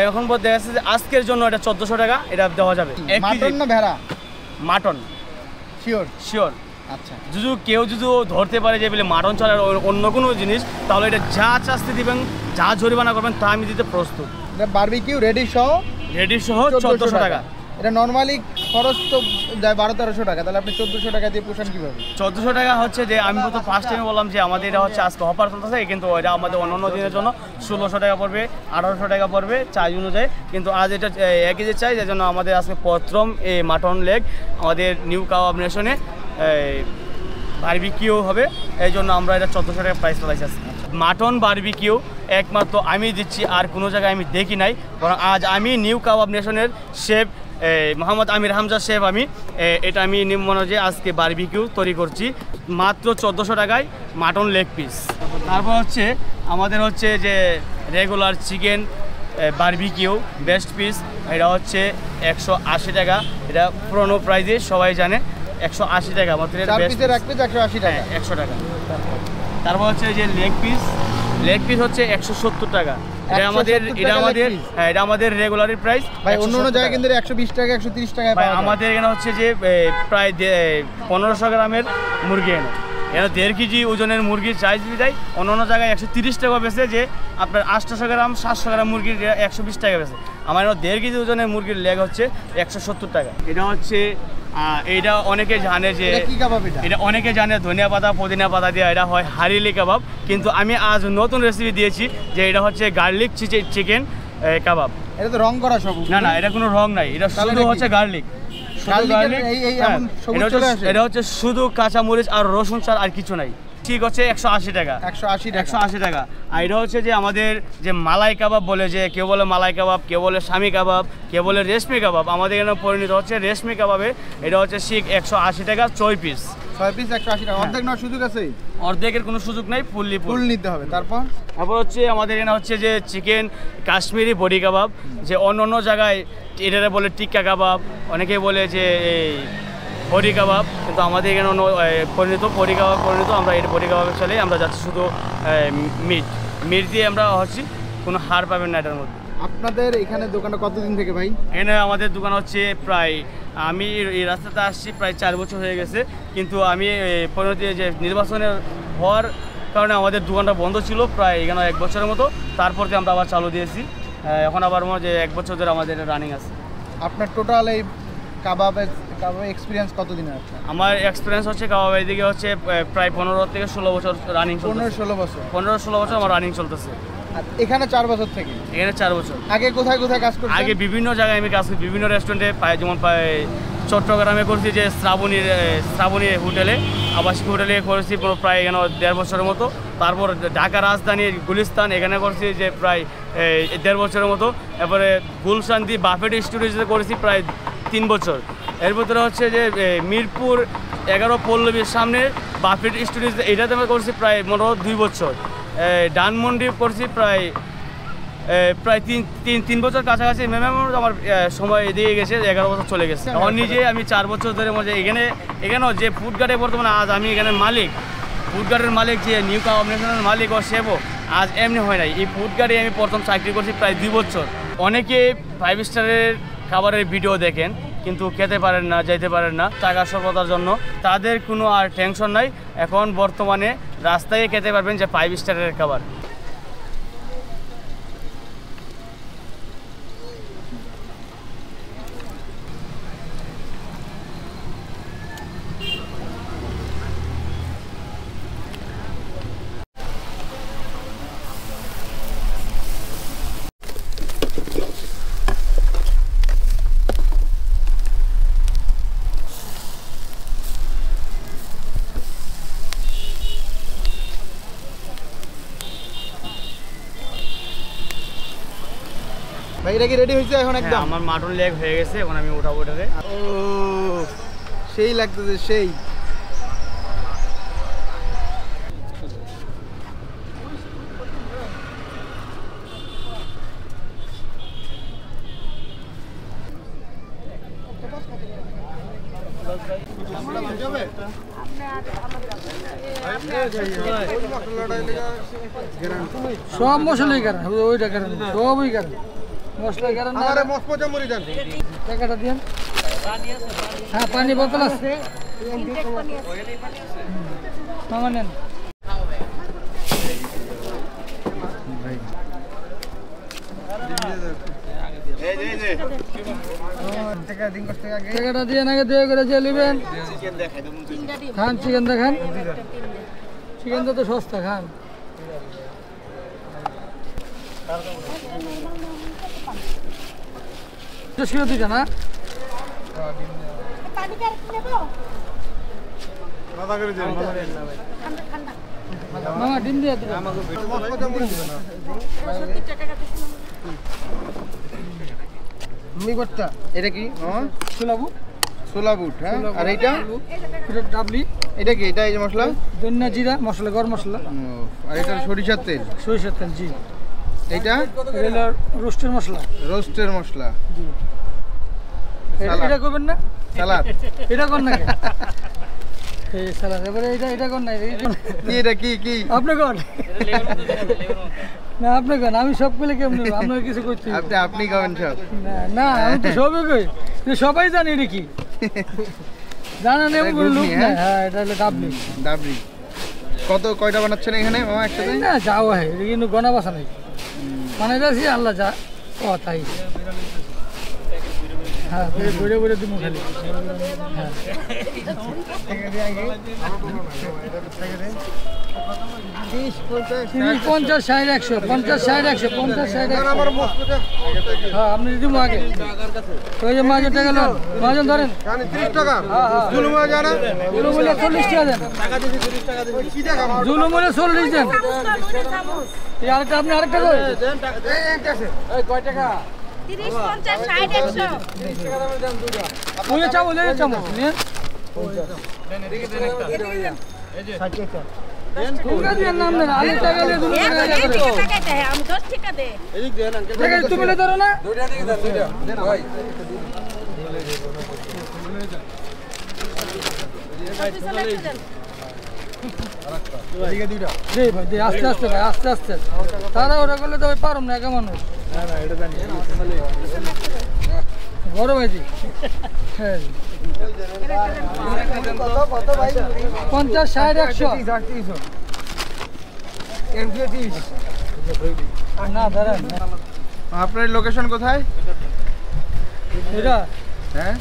এখন দেখা যাচ্ছে যে আজকের জন্য এটা 1400 টাকা এটা দেওয়া যাবে। 1 কেজি মাটন না ভেড়া? Mutton sure? শিওর। আচ্ছা, কেউ যদি ধরতে পারে যে বলে মাটন ছাড়া অন্য কোনো জিনিস, তাহলে এটা যা শাস্তি দিবেন, যা জরিমানা করবেন তা আমি দিতে প্রস্তুত। এটা বারবিকিউ রেডি সহ 1400 টাকা। এটা নর্মালি খরচ তো যায় 1200-1300 টাকা, তাহলে আপনি 1400 টাকা দিয়ে পোষণ কীভাবে? 1400 টাকা হচ্ছে যে আমি তো ফার্স্ট টাইমে বললাম যে আমাদের এটা হচ্ছে আজকে অফার চলতেছে, কিন্তু এটা আমাদের অন্য দিনের জন্য 1600 টাকা পড়বে, 1800 টাকা পড়বে চার্জ অনুযায়ী। কিন্তু আজ এটা 1 কেজি চাই, যার জন্য আমাদের আজকে প্রথম এই মাটন লেগ আমাদের নিউ কাবাব নেশনে বারবিকিউ হবে, এই জন্য আমরা এটা 1400 টাকা প্রাইস পাইছি। মাটন বারবিকিউ একমাত্র আমি দিচ্ছি, আর কোনো জায়গায় আমি দেখি নাই। কারণ আজ আমি নিউ কাবাব নেশনের শেফ মোহাম্মদ আমির হামজা শেফ, এটা আমি মনে যে আজকে বারবিকিউ তৈরি করছি মাত্র 1400 টাকায় মাটন লেগ পিস। তারপর হচ্ছে আমাদের হচ্ছে যে regular chicken barbecue best piece, এটা হচ্ছে 180 টাকা। এটা পুরোনো প্রাইজে সবাই জানে 180 টাকা মাত্র। 4 পিসের এক পিস 180 টাকা। 100 টাকা। তারপর হচ্ছে যে লেগ পিস হচ্ছে 170 টাকা। এটা আমাদের রেগুলার প্রাইস ভাই। অন্য জায়গায় কিন্তু 120 টাকা 130 টাকায় পাওয়া যায়। আমাদের এখানে হচ্ছে যে প্রায় 1500 গ্রামের মুরগি এনে 1.5 কেজি ওজনের মুরগির চাইজ দেয়। অন্য জায়গায় 130 টাকা বেছে, যে আপনার 800 গ্রাম 700 গ্রাম মুরগির 120 টাকা বেছে। আমার 1.5 কেজি ওজনের মুরগির লেগ হচ্ছে 170 টাকা। এটা হচ্ছে এটা অনেকে জানে যে এটা অনেকে জানে ধনিয়া পাতা পুদিনা পাতা দিয়ে এটা হয় হারিলি কাবাব, কিন্তু আমি আজ নতুন রেসিপি দিয়েছি যে এটা হচ্ছে গার্লিক চিকেন কাবাব। এটা তো রং করা সব? না, এটা কোনো রং নাই, এটা শুধু হচ্ছে গার্লিক। এটা হচ্ছে শুধু কাঁচামরিচ আর রসুন ছাড়া আর কিছু নাই। ঠিক হচ্ছে 180 টাকা। 180 টাকা। আর এটা হচ্ছে যে আমাদের যে মালাই কাবাব বলে, যে কেউ বলে মালাই কাবাব, কেউ বলে স্বামী কাবাব, কেউ বলে রেশমি কাবাব। আমাদের এখানে পরিণত হচ্ছে রেশমি কাবাবে। এটা হচ্ছে শিখ 180 টাকা 6 পিস। 6 পিস 180 টাকা। অর্ধেক নেওয়ার সুযোগ আছে? অর্ধেকের কোনো সুযোগ নাই, ফুল নিতে হবে। তারপর হচ্ছে আমাদের এখানে হচ্ছে যে চিকেন কাশ্মীরি বডি কাবাব, যে অন্য জায়গায় এটা বলে টিক্কা কাবাব, অনেকে বলে যে এই বডি কাবাব, কিন্তু আমাদের এখানে বডি কাবাব পরিণত। আমরা এই বডি কাবাবের চলে আমরা যাচ্ছি শুধু মিট দিয়ে আমরা হচ্ছি, কোনো হার পাবেন না এটার মধ্যে। আপনাদের এখানে দোকানটা কতদিন থেকে ভাই? এখানে আমাদের দোকান হচ্ছে প্রায়, আমি এই রাস্তাতে আসছি প্রায় 4 বছর হয়ে গেছে, কিন্তু আমি পরিণতি যে নির্বাচনের হওয়ার কারণে আমাদের দোকানটা বন্ধ ছিল প্রায় এখানে 1 বছরের মতো। তারপর আমরা আবার চালু দিয়েছি, এখন আবার মনে যে 1 বছর ধরে আমাদের রানিং আছে। আপনার টোটাল এই কাবাবের এক্সপিরিয়েন্স কতদিনের আছে? আমার এক্সপিরিয়েন্স হচ্ছে কাবাবের দিকে হচ্ছে প্রায় 15 থেকে 16 বছর রানিং। 15-16 বছর? 15-16 বছর আমার রানিং চলতেছে। আর এখানে 4 বছর থেকে? এখানে 4 বছর। আগে কোথায় কাজ করছেন? আগে বিভিন্ন জায়গায় আমি কাজ করি, বিভিন্ন রেস্টুরেন্টে পাই, যেমন চট্টগ্রামে করছি যে শ্রাবণী হোটেলে, আবাসিক হোটেলে করেছি প্রায় এখানে 1.5 বছরের মতো। তারপর ঢাকা রাজধানী গুলিস্তান, এখানে করছি যে প্রায় 1.5 বছরের মতো। এরপরে গুলশান্তি বাফেট স্টুডিওতে করেছি প্রায় 3 বছর। এর ভিতরে হচ্ছে যে মিরপুর 11 পল্লবীর সামনে বাফেট স্টুডিও, এটাতে আমি করছি প্রায় 2 বছর। ডানমন্ডি করছি প্রায় 3 বছর কাছাকাছি। আমার সময় এদিকে গেছে, 11 বছর চলে গেছে। এখন নিজে আমি 4 বছর ধরে এখানেও যে ফুডগার্ডে বর্তমানে আজ আমি এখানে মালিক, ফুডগার্ডের মালিক, যে নিউ কাবাব নেশনের মালিক ও শেফও আজ এমনি হয় নাই। এই ফুডগার্ডে আমি প্রথম চাকরি করছি প্রায় 2 বছর। অনেকে 5 স্টারের খাবারের ভিডিও দেখেন, কিন্তু খেতে পারেন না, যাইতে পারেন না টাকা স্বল্পতার জন্য। তাদের কোনো আর টেনশন নাই, এখন বর্তমানে রাস্তায় খেতে পারবেন যে 5 স্টারের খাবার। ভাই এটা কি রেডি হয়েছে এখন একদম? আমার মাটন লেগ হয়ে গেছে, এখন আমি উঠাবো এটাকে। ও সেই লাগতেছে, সেই। সব মশলাই কারণ ওইটা কারণ সবই কারণ মশলা কারণ টাকাটা দিন। হ্যাঁ পানি বোতল আছে মামা নেন। টাকাটা দিয়ে আগে দিয়ে করে যে নেবেন খান চিকেন দেখান চিকেন তো সস্তা খান। দুইটা না মামা ডিম দিয়ে এটা কি ছোলাবু ছোলা বুট, হ্যাঁ। আর এইটা এটা ডাবলি এটা কি? এটা এই যে মশলা ধনিয়া জিরা মশলা গরম মশলা আর এটা সরিষার তেল সরিষার তেল জি। এইটা এটা রোস্টের মশলা রোস্টের মশলা জি। সালাদ। এটা করবেন না সালাদ এটা কর না এই সালাদ এবারে এটা কর না কি এটা কি কি আপনি কর না আপনি কর আমি সব পেলে কেমন আপনার কিছু করতে আপনি খাবেন সব না না আমি তো সবই কই সবাই জানি এটা কি জানেন এমন কোনো লোক না। হ্যাঁ এটা হলো ডাবলি ডাবরি। কয়টা বানাচ্ছেন এখানে মামা একসাথে? না যাও হ্যাঁ এটা কিন্তু গনা বাসা নাই মানে যাচ্ছি আল্লাহ যা ও তাই হ্যাঁ ঘুরে ঘুরে দিব খালি। হ্যাঁ 30, 50, 60, 100, 50, 60, 100, 50, 60, 100। হ্যাঁ আপনি দিব আগে ওই যে মাঝে টাকা লোন মাঝে ধরেন 30 টাকা হ্যাঁ হ্যাঁ জুলুমে জানা জুলুমুলে 40 টাকা দেন জুলুমুলে 40 দেন এই আরেকটা আপনি আরেকটা কই এই কয় টাকা 30, 50, 60, 100। ওই চামচ এই চামচ নিয়ে আমি 10 টাকা দে তুমি ধরো না আস্তে আস্তে ভাই আস্তে আস্তে তারা ওরা করলে তো ওই পারম না একা মানুষ বড় ভাইজি হ্যাঁ 50, 60, 100 না দাঁড়ান আপনার লোকেশন কোথায়? এটা হ্যাঁ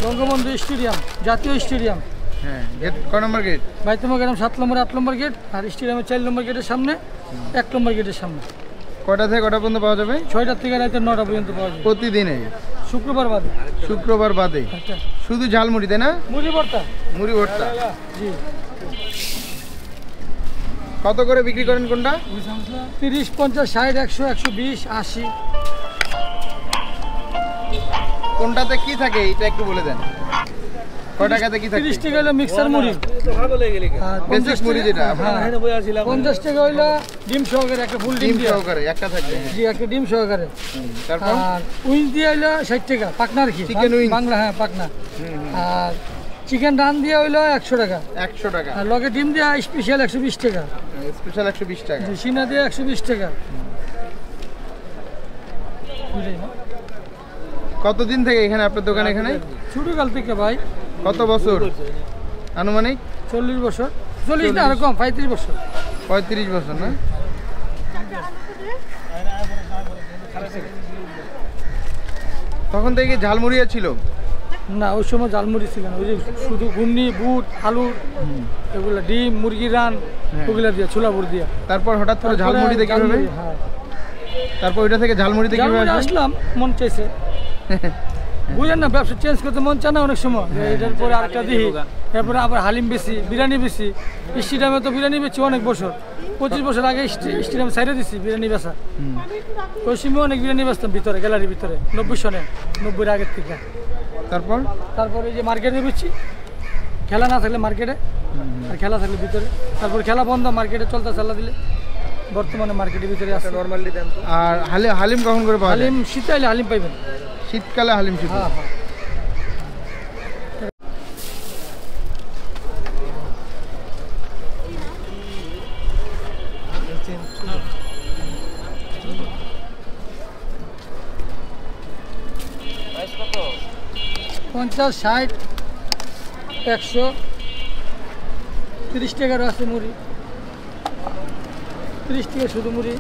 বঙ্গবন্ধু স্টেডিয়াম জাতীয় স্টেডিয়াম। হ্যাঁ গেট কয় নম্বর গেট? বাইতুমা গ্রাম 7 নম্বর 8 নম্বর গেট আর স্টেডিয়ামের 4 নম্বর গেটের সামনে 1 নম্বর গেটের সামনে। কয়টা থেকে কয়টা পর্যন্ত পাওয়া যাবে? 6টা থেকে রাতে 9টা পর্যন্ত পাওয়া যাবে প্রতিদিনে? শুক্রবার বাদে। শুক্রবার বাদে আচ্ছা শুধু ঝালমুড়ি তাই না? মুড়ি ভর্তা মুড়ি ভর্তা। জি। কত করে বিক্রি করেন কোনটা? 30, 50, 60, 100, 120, 80। কোনটাতে কি থাকে এটা একটু বলে দেন। কয় টাকাতে কি থাকে? 30 টাকা হলো মিক্সার মুড়ি আর বেসিক মুড়ি যেটা। হ্যাঁ 50 টাকা হইলো ডিম সহকারে একটা ফুল ডিম ডিম দিয়ে সহকারে একটা থাকবে। জি একটা ডিম সহকারে। তারপর আর উইং দিয়ে হইলো 60 টাকা পাকনা আর কি Chicken wings। বাংলা হ্যাঁ পাকনা। আর চিকেন রান দিয়ে হইলো 100 টাকা 100 টাকা। আর লগে ডিম দিয়ে স্পেশাল 120 টাকা স্পেশাল 120 টাকা। জি সিনা দিয়ে 120 টাকা। বুঝলেন না? কতদিন থেকে এখানে আপনার দোকান এখানে? ছোটকাল থেকে ভাই কত বছর আনুমানিক? 40 বছর 40 না আর কম 35 বছর 35 বছর না? তখন থেকে ঝালমুড়িয়া ছিল না ওই সময় জালমুড়ি ছিল না ওই যে শুধু ঘুগনি বুট আলু এগুলা ডিম মুরগি রান ওগুলা দিয়ে ছোলা বুট দিয়া। তারপর হঠাৎ করে ঝালমুড়ি দেখে কিভাবে? হ্যাঁ তারপর ওইটা থেকে ঝালমুড়ি দেখে কিভাবে জালমুড়ি আসলাম মন চাইছে বুঝেন না ব্যবসা চেঞ্জ করতে মন চায় না অনেক সময় যে এটার পরে আরেকটা দিই এরপরে আবার হালিম বেশি বিরিয়ানি বেশি স্টেডিয়ামে তো বিরিয়ানি বেশি অনেক বছর 25 বছর আগে স্টেডিয়ামে সাইডে দিছি বিরিয়ানি বেচা ওই সময় অনেক বিরিয়ানি বেচতাম ভিতরে গ্যালারির ভিতরে 90 সনে 90-এর আগের থেকে। তারপরে এই যে মার্কেটে বেচছি খেলা না থাকলে মার্কেটে আর খেলা থাকলে ভিতরে তারপর খেলা বন্ধ মার্কেটে চলতে চালা দিলে বর্তমানে মার্কেটের ভিতরে আছে। নরমালি দেন তো। আর হালিম কখন করে পাওয়া যায়? হালিম শীতে আইলে হালিম পাইবেন শীতকালে হালিম শুধু। হ্যাঁ হ্যাঁ 50, 60, 100, 30 টাকার আছে মুড়ি, 30 টাকা শুধু মুড়ি।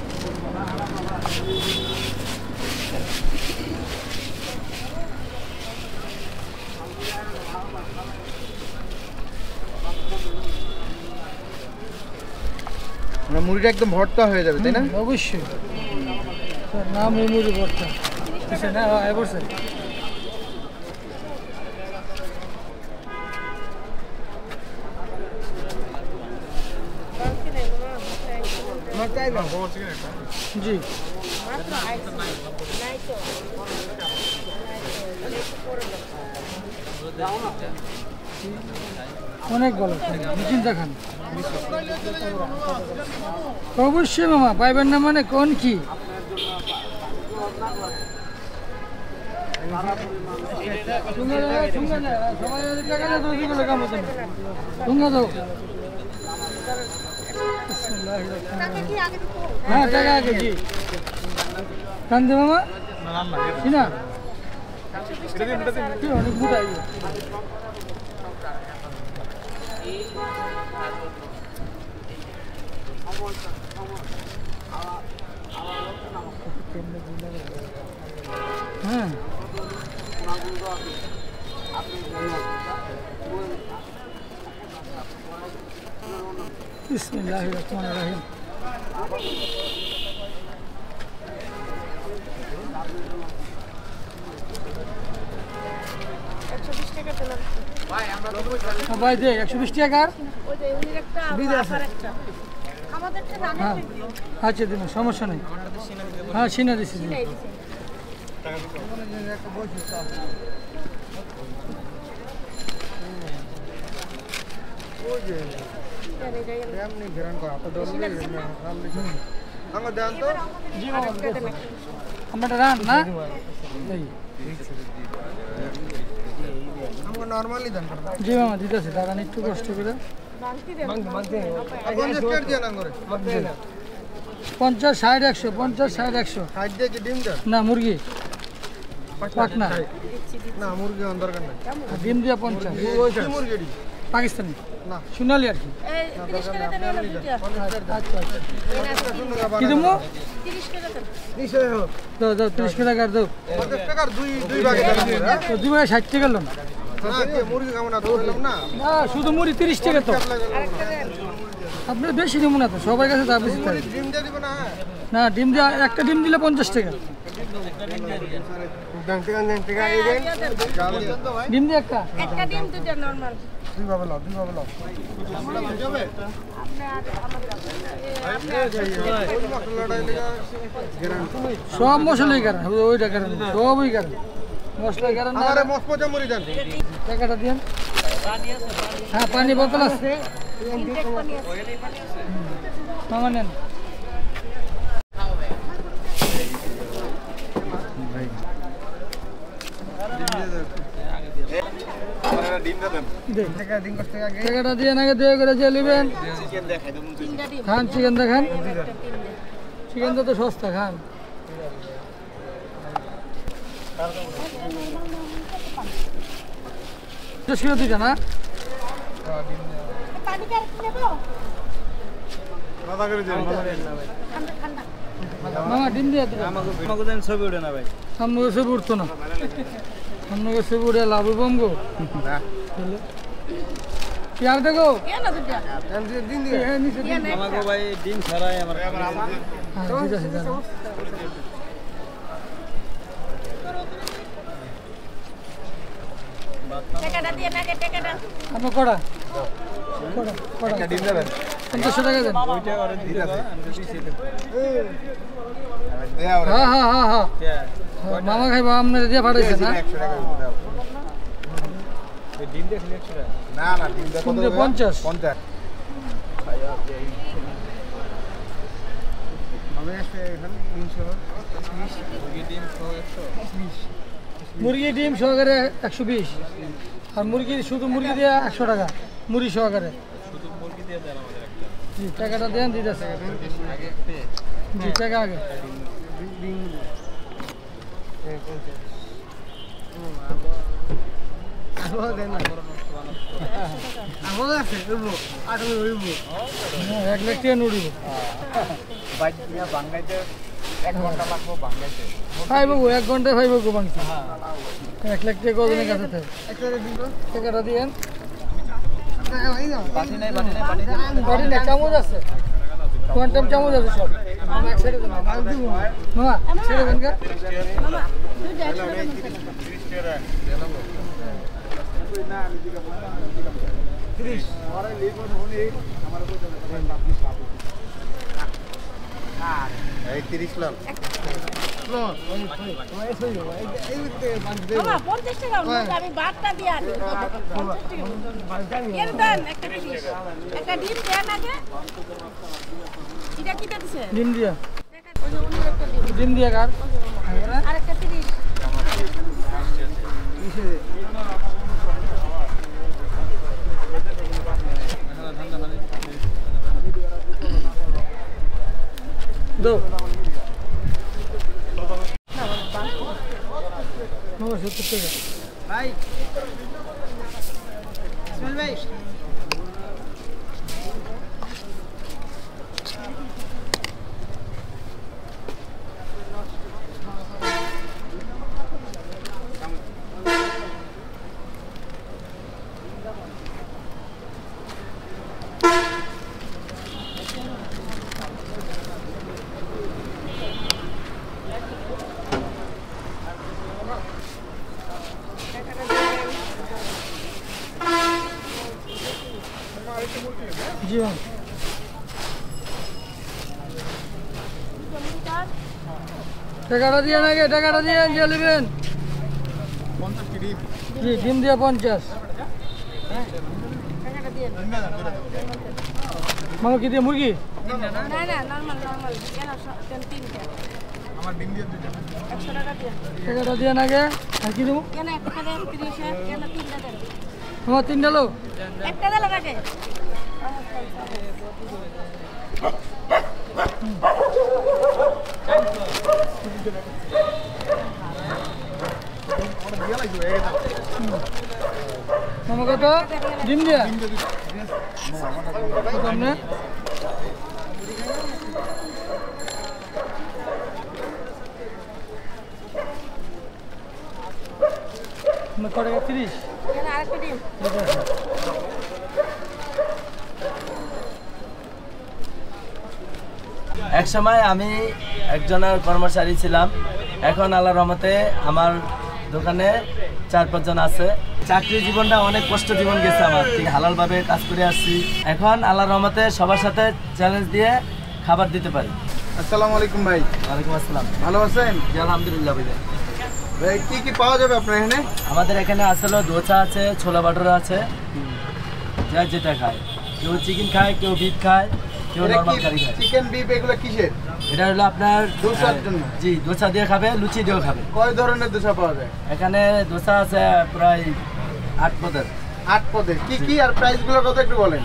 মানে মুড়িটা একদম ভর্তা হয়ে যাবে তাই না? অবশ্যই নাম এই মুড়ি ভর্তা না এবছর। জি অনেক বলো চিন্তা খান অবশ্যই মামা পাইবেন না মানে কোন কি হ্যাঁ টাকা আগে জি কান্দে মামা না অনেক গুড আইডিয়া হ্যাঁ বিসমিল্লাহির রহমানির রহিম। ভাই দে 120 টাকা হ্যাঁ আচ্ছা দিন সমস্যা নেই হ্যাঁ সিনা দিচ্ছি আমরা রান না জি মামা দিতেছে টাকা একটু কষ্ট করে 50, 60, 100 50, 60, 100 না মুরগি পাটনা না মুরগি দরকার নেই ডিম দিয়া 50 পাকিস্তানি না সোনালি আর কি কি দেবো 30 টাকা আর দাও 2 ভাগে 60 টাকা লোন না শুধু মুড়ি 30 টাকা তো আপনার বেশি দেবো না তো সবার কাছে তা বেশি না ডিম দিয়ে একটা ডিম দিলে 50 টাকা ডিম দিয়ে একটা ডিম দুটো নরমাল সব মশলাই কারণ ওইটা কারণ সবই কারণ মশলাই কারণ টাকাটা দিন হ্যাঁ পানি বোতল আছে মামা নেন টাকাটা দিয়ে আগে দিয়ে করে যে নেবেন খান চিকেন দেখান চিকেনটা তো সস্তা খান দুইটা না মামা ডিম দিয়ে ছবি উঠে না ভাই আমাকে ছবি উঠতো না আমাকে ছবি উঠে লাভ বঙ্গো পেয়ার দেখো আমাকে ভাই ডিম ছাড়াই আমার আপনার কটা ডিম দেবেন 50 টাকা দেন হ্যাঁ হ্যাঁ হ্যাঁ হ্যাঁ মামা খাইবা আপনার দিয়ে পাঠাইছে না ডিম দিয়ে 100 টাকা না না ডিম দিয়ে 50 আমি এখানে 300 মুরগি ডিম সহকারে 120 আর মুরগি শুধু মুরগি দিয়ে 100 টাকা মুড়ি সহকারে শুধু মুরগি দিয়ে দেন আমাদের একটা জি টাকাটা দেন দিতেছে জি টাকা আগে এক লাখ টাকা নুড়িব খাইব 1 ঘন্টায় খাইব গো মাংস 1 লাখ টাকা কজনের কাছে থাকে টাকাটা দিয়েন বাড়ি নাই চামচ আছে কোয়ান্টাম চামচ আছে সব এক ছেড়ে দেন মামা ছেড়ে দেন কা মামা দুইটা 100 টাকা মামা 50 টাকা আমি বাটটা দিয়ে আনি 50 টাকা এর দেন একটা 30 একটা ডিম দেন আগে এটা কি দিছে ডিম দিয়া ওই যে উনি একটা ডিম ডিম দিয়া কার আরেকটা 30 দো মামা 70 টাকা ভাই ইসমাইল ভাই জি ম্যাম টাকাটা দিয়ে নাকি টাকাটা দিয়ে যে নেবেন 50 ডিম জি ডিম দিয়ে 50 টাকাটা দিয়ে মামা কি দিয়ে মুরগি না না নরমাল কেন তিনটা আমার ডিম দিয়ে 100 টাকা দিয়ে টাকাটা দিয়ে নাকি আর কি দেবো কেন একটা দেন 30 কেন তিনটা দেন আমার 3টা লো একটা দেন আগে মামা কত ডিম দিয়া সামনে করে 30 কেন আরেকটা ডিম এক সময় আমি একজনের কর্মচারী ছিলাম, এখন আল্লাহর রহমতে আমার দোকানে 4-5 জন আছে। চাকরি জীবনটা অনেক কষ্ট জীবন গেছে আমার, ঠিক হালালভাবে কাজ করে আসছি। এখন আল্লাহর রহমতে সবার সাথে চ্যালেঞ্জ দিয়ে খাবার দিতে পারি। আসসালামু আলাইকুম ভাই। ওয়ালাইকুম আসসালাম। ভালো আছেন? জি আলহামদুলিল্লাহ ভাই। ভাই কি কি পাওয়া যাবে আপনার এখানে? আমাদের এখানে আসলে দোসা আছে, ছোলা বাটোরা আছে, যা যেটা খায়। কেউ চিকেন খায়, কেউ বিফ খায়, কেউ নরমাল কারি খায়। চিকেন বিফ এগুলো কিসের? এটা হলো আপনার দোসার জন্য। জি, দোসা দিয়ে খাবে, লুচি দিয়েও খাবে। কয় ধরনের দোসা পাওয়া যায়? এখানে দোসা আছে প্রায় 8 পদের। 8 পদের। কি কি আর প্রাইসগুলো কত একটু বলেন?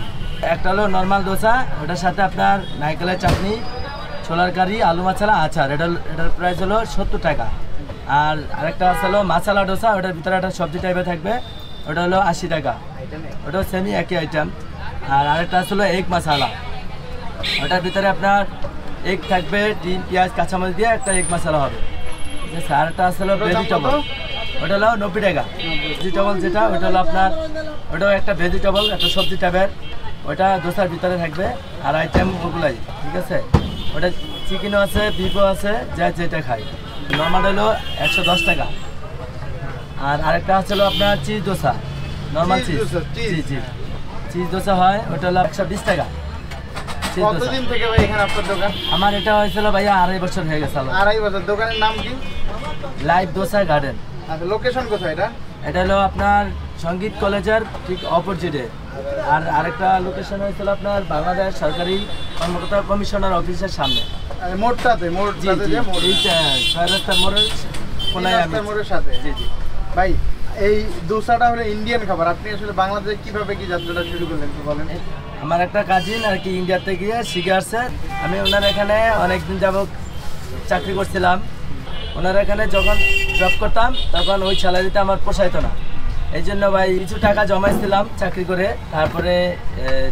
একটা হলো নর্মাল দোসা, ওটার সাথে আপনার নারকেলের চাটনি, ছোলার কারি, আলু মাছালা, আচার। এটার প্রাইস হলো 70 টাকা। আর আরেকটা আছে হলো মাসালা ডোসা, ওটার ভিতরে একটা সবজি টাইপের থাকবে, ওটা হলো 80 টাকা। ওটাও সেমি একই আইটেম। আর আরেকটা আছে হলো এগ মশালা, ওটার ভিতরে আপনার এগ থাকবে, ডিম, পেঁয়াজ, কাঁচামরিচ দিয়ে একটা এগ মশালা হবে। ঠিক আছে। আরেকটা আছে হলো ভেজিটেবল, ওটা হলো 90 টাকা। ভেজিটেবল যেটা, ওটা হলো আপনার, ওটাও একটা ভেজিটেবল, একটা সবজি টাইপের, ওটা দোসার ভিতরে থাকবে। আর আইটেম ওগুলাই, ঠিক আছে। ওটা চিকেনও আছে, বিফও আছে, যা যেটা খায়। নর্মাল হলো 110 টাকা। আর আরেকটা আছে হলো আপনার চিজ দোসা, নর্মাল চিজ। জি জি, চিজ দোসা হয়, ওটা হলো 120 টাকা। কতদিন থেকে ভাই এখানে আপনার দোকান? আমার এটা হয়েছিল ভাইয়া 2.5 বছর হয়ে গেছে। 2.5 বছর। দোকানের নাম কি? Live dosa garden. আচ্ছা, লোকেশন কোথায় এটা? এটা হলো আপনার সঙ্গীত কলেজের ঠিক অপোজিটে। আর আরেকটা লোকেশন হয়েছিল আপনার বাংলাদেশ সরকারি কর্মকর্তা কমিশনার অফিসের সামনে। মোড়টাতে, জি জি, এই 6 রাস্তার মোড়ের কোনায় আমি। মোড়ের সাথে। জি জি ভাই, এই দোসাটা হলো ইন্ডিয়ান খাবার। আপনি আসলে বাংলাদেশে কিভাবে কি যাত্রাটা শুরু করলেন একটু বলেন। আমার একটা কাজিন আর কি ইন্ডিয়াতে গিয়ে শিখে আসছে। আমি ওনার এখানে অনেকদিন যাবত চাকরি করছিলাম। ওনার এখানে যখন জব করতাম তখন ওই স্যালারিতে আমার পোষাইতো না। এই জন্য ভাই কিছু টাকা জমাইছিলাম চাকরি করে, তারপরে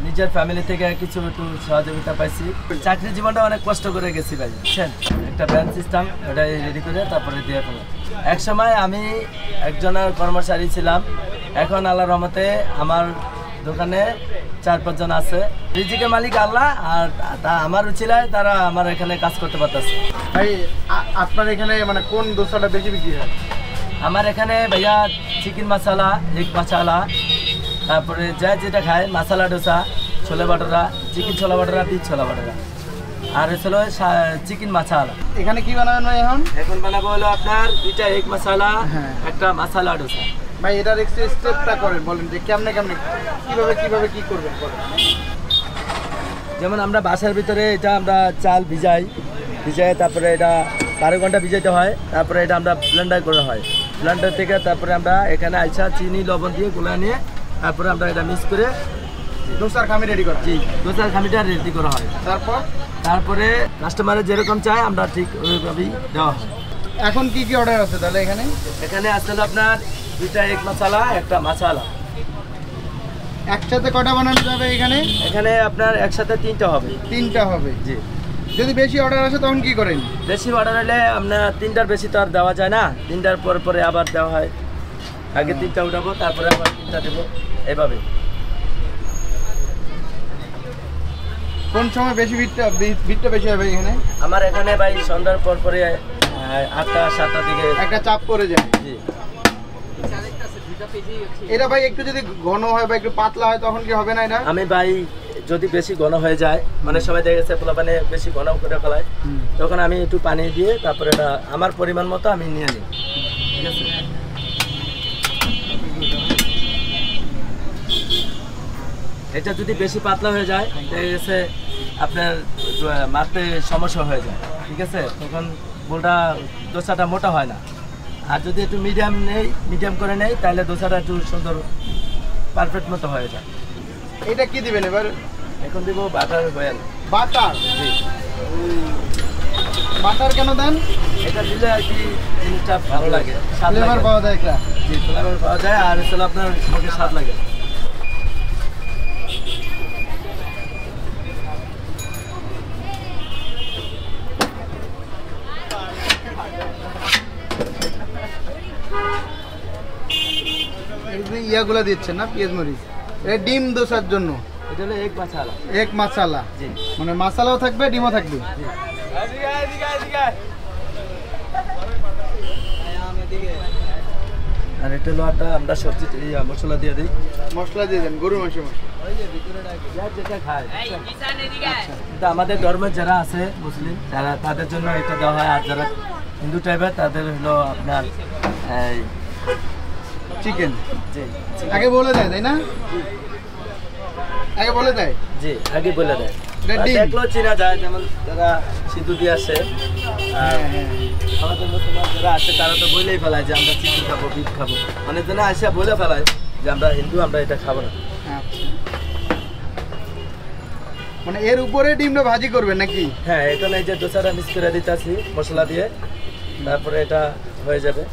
নিজের ফ্যামিলি থেকে কিছু একটু সহযোগিতা পাইছি। চাকরি জীবনটা অনেক কষ্ট করে গেছি ভাই, বুঝছেন। একটা ব্যান্ড সিস্টেম ওটা রেডি করে তারপরে দিয়ে ফেলাম। এক সময় আমি একজনের কর্মচারী ছিলাম, এখন আল্লাহর রহমতে আমার দোকানে 4-5 জন আছে। রিজিকের মালিক আল্লাহ, আর আমার উচিলায় তারা আমার এখানে কাজ করতে পারতেছে। ভাই আপনার এখানে মানে কোন দোসাটা বেশি বিক্রি হয়? আমার এখানে ভাইয়া চিকেন মশালা, এগ মশালা, তারপরে যা যেটা খায়, মশালা ডোসা, ছোলে বাটোরা, চিকেন ছোলা বাটোরা, বিচ ছোলা বাটোরা, আর হলো চিকেন মশালা। এখানে কি বানাবেন ভাই এখন? এখন বানাবো হলো আপনার 2টা এগ মশালা, একটা মশালা ডোসা। ভাই এটার স্টেপটা করেন, বলেন যে কেমনে কেমনে কিভাবে কি করবেন বলেন। যেমন আমরা বাসার ভিতরে এটা আমরা চাল ভিজাই, তারপরে এটা 12 ঘন্টা ভিজাইতে হয়, তারপরে এটা আমরা ব্লেন্ডার করা হয়। ব্লেন্ডার থেকে তারপরে আমরা এখানে আইসা চিনি লবণ দিয়ে গোলা নিয়ে তারপরে আমরা এটা মিক্স করে দোসার খামি রেডি করা। জি, দোসার খামিটা রেডি করা হয়। তারপরে কাস্টমারের যেরকম চায় আমরা ঠিক ওইভাবেই দেওয়া হয়। এখন কি কি অর্ডার আছে তাহলে এখানে? এখানে আসলে আপনার 2টা এগ মশালা, একটা মশালা। একসাথে কটা বানানো যাবে এখানে? এখানে আপনার একসাথে 3টা হবে। 3টা হবে? জি। যদি বেশি অর্ডার আসে তখন কি করেন? বেশি অর্ডার হলে আপনার 3টার বেশি তো আর দেওয়া যায় না, 3টার পরে আবার দেওয়া হয়। আগে 3টা উঠাবো, তারপরে আবার 3টা দেবো, এভাবে। কোন সময় বেশি ভিড়টা বেশি হবে এখানে? আমার এখানে ভাই সন্ধ্যার পরে 8টা-7টার দিকে একটা চাপ পড়ে যায়। জি। এটা ভাই একটু যদি ঘন হয় বা একটু পাতলা হয় তখন কি হবে না এটা? আমি ভাই যদি বেশি ঘন হয়ে যায়, মানে সবাই দেখে গেছে পোলা পানি বেশি ঘন করে ফেলায়, তখন আমি একটু পানি দিয়ে তারপরে এটা আমার পরিমাণ মতো আমি নিয়ে নিই, ঠিক আছে। এটা যদি বেশি পাতলা হয়ে যায় দেখা গেছে আপনার মারতে সমস্যা হয়ে যায়, ঠিক আছে, তখন বোলটা দোসাটা মোটা হয় না। আর যদি একটু মিডিয়াম করে নেই তাহলে দোসাটা একটু সুন্দর পারফেক্ট মতো হয়ে যায়। এটা কি দিবেন এবার? এখন দিব বাটার অয়েল। বাটার? জি। বাটার কেন দেন? এটা দিলে আর কি জিনিসটা ভালো লাগে, ফ্লেভার পাওয়া যায়। একটা জি, ফ্লেভার পাওয়া যায়, আর আসলে আপনার মুখে স্বাদ লাগে। ইয়াগুলা দিচ্ছেন না, পেঁয়াজ মরিচ? এটা ডিম দোসার জন্য? এটা হলো এগ মশালা। এগ মশালা? জি। মানে মশালাও থাকবে, ডিমও থাকবে? আর এটা হলো আমরা সবজি মশলা দিয়ে দিই। মশলা দিয়ে দেন? গরুর মাংস মশলা যেটা খায়। কিন্তু আমাদের ধর্মের যারা আছে মুসলিম, যারা তাদের জন্য এটা দেওয়া হয়, আর যারা হিন্দু টাইপের তাদের হলো আপনার চিকেন। জি। আগে বলে দেয়, তাই না? আগে বলে দেয়? জি, আগে বলে দেয়। দেখলেও চেনা যায়, যেমন যারা সিদ্ধু দিয়ে আসে, আর আমাদের মুসলমান যারা আসে তারা তো বলেই ফেলায় যে আমরা চিকেন খাবো, বিফ খাবো। অনেক জনে আসে বলে ফেলায় যে আমরা হিন্দু, আমরা এটা খাবো না। মানে এর উপরে ডিমটা ভাজি করবেন নাকি? হ্যাঁ, এখানে এই যে দোসাটা মিক্স করে দিতেছি মশলা দিয়ে, তারপরে এটা হয়ে যাবে।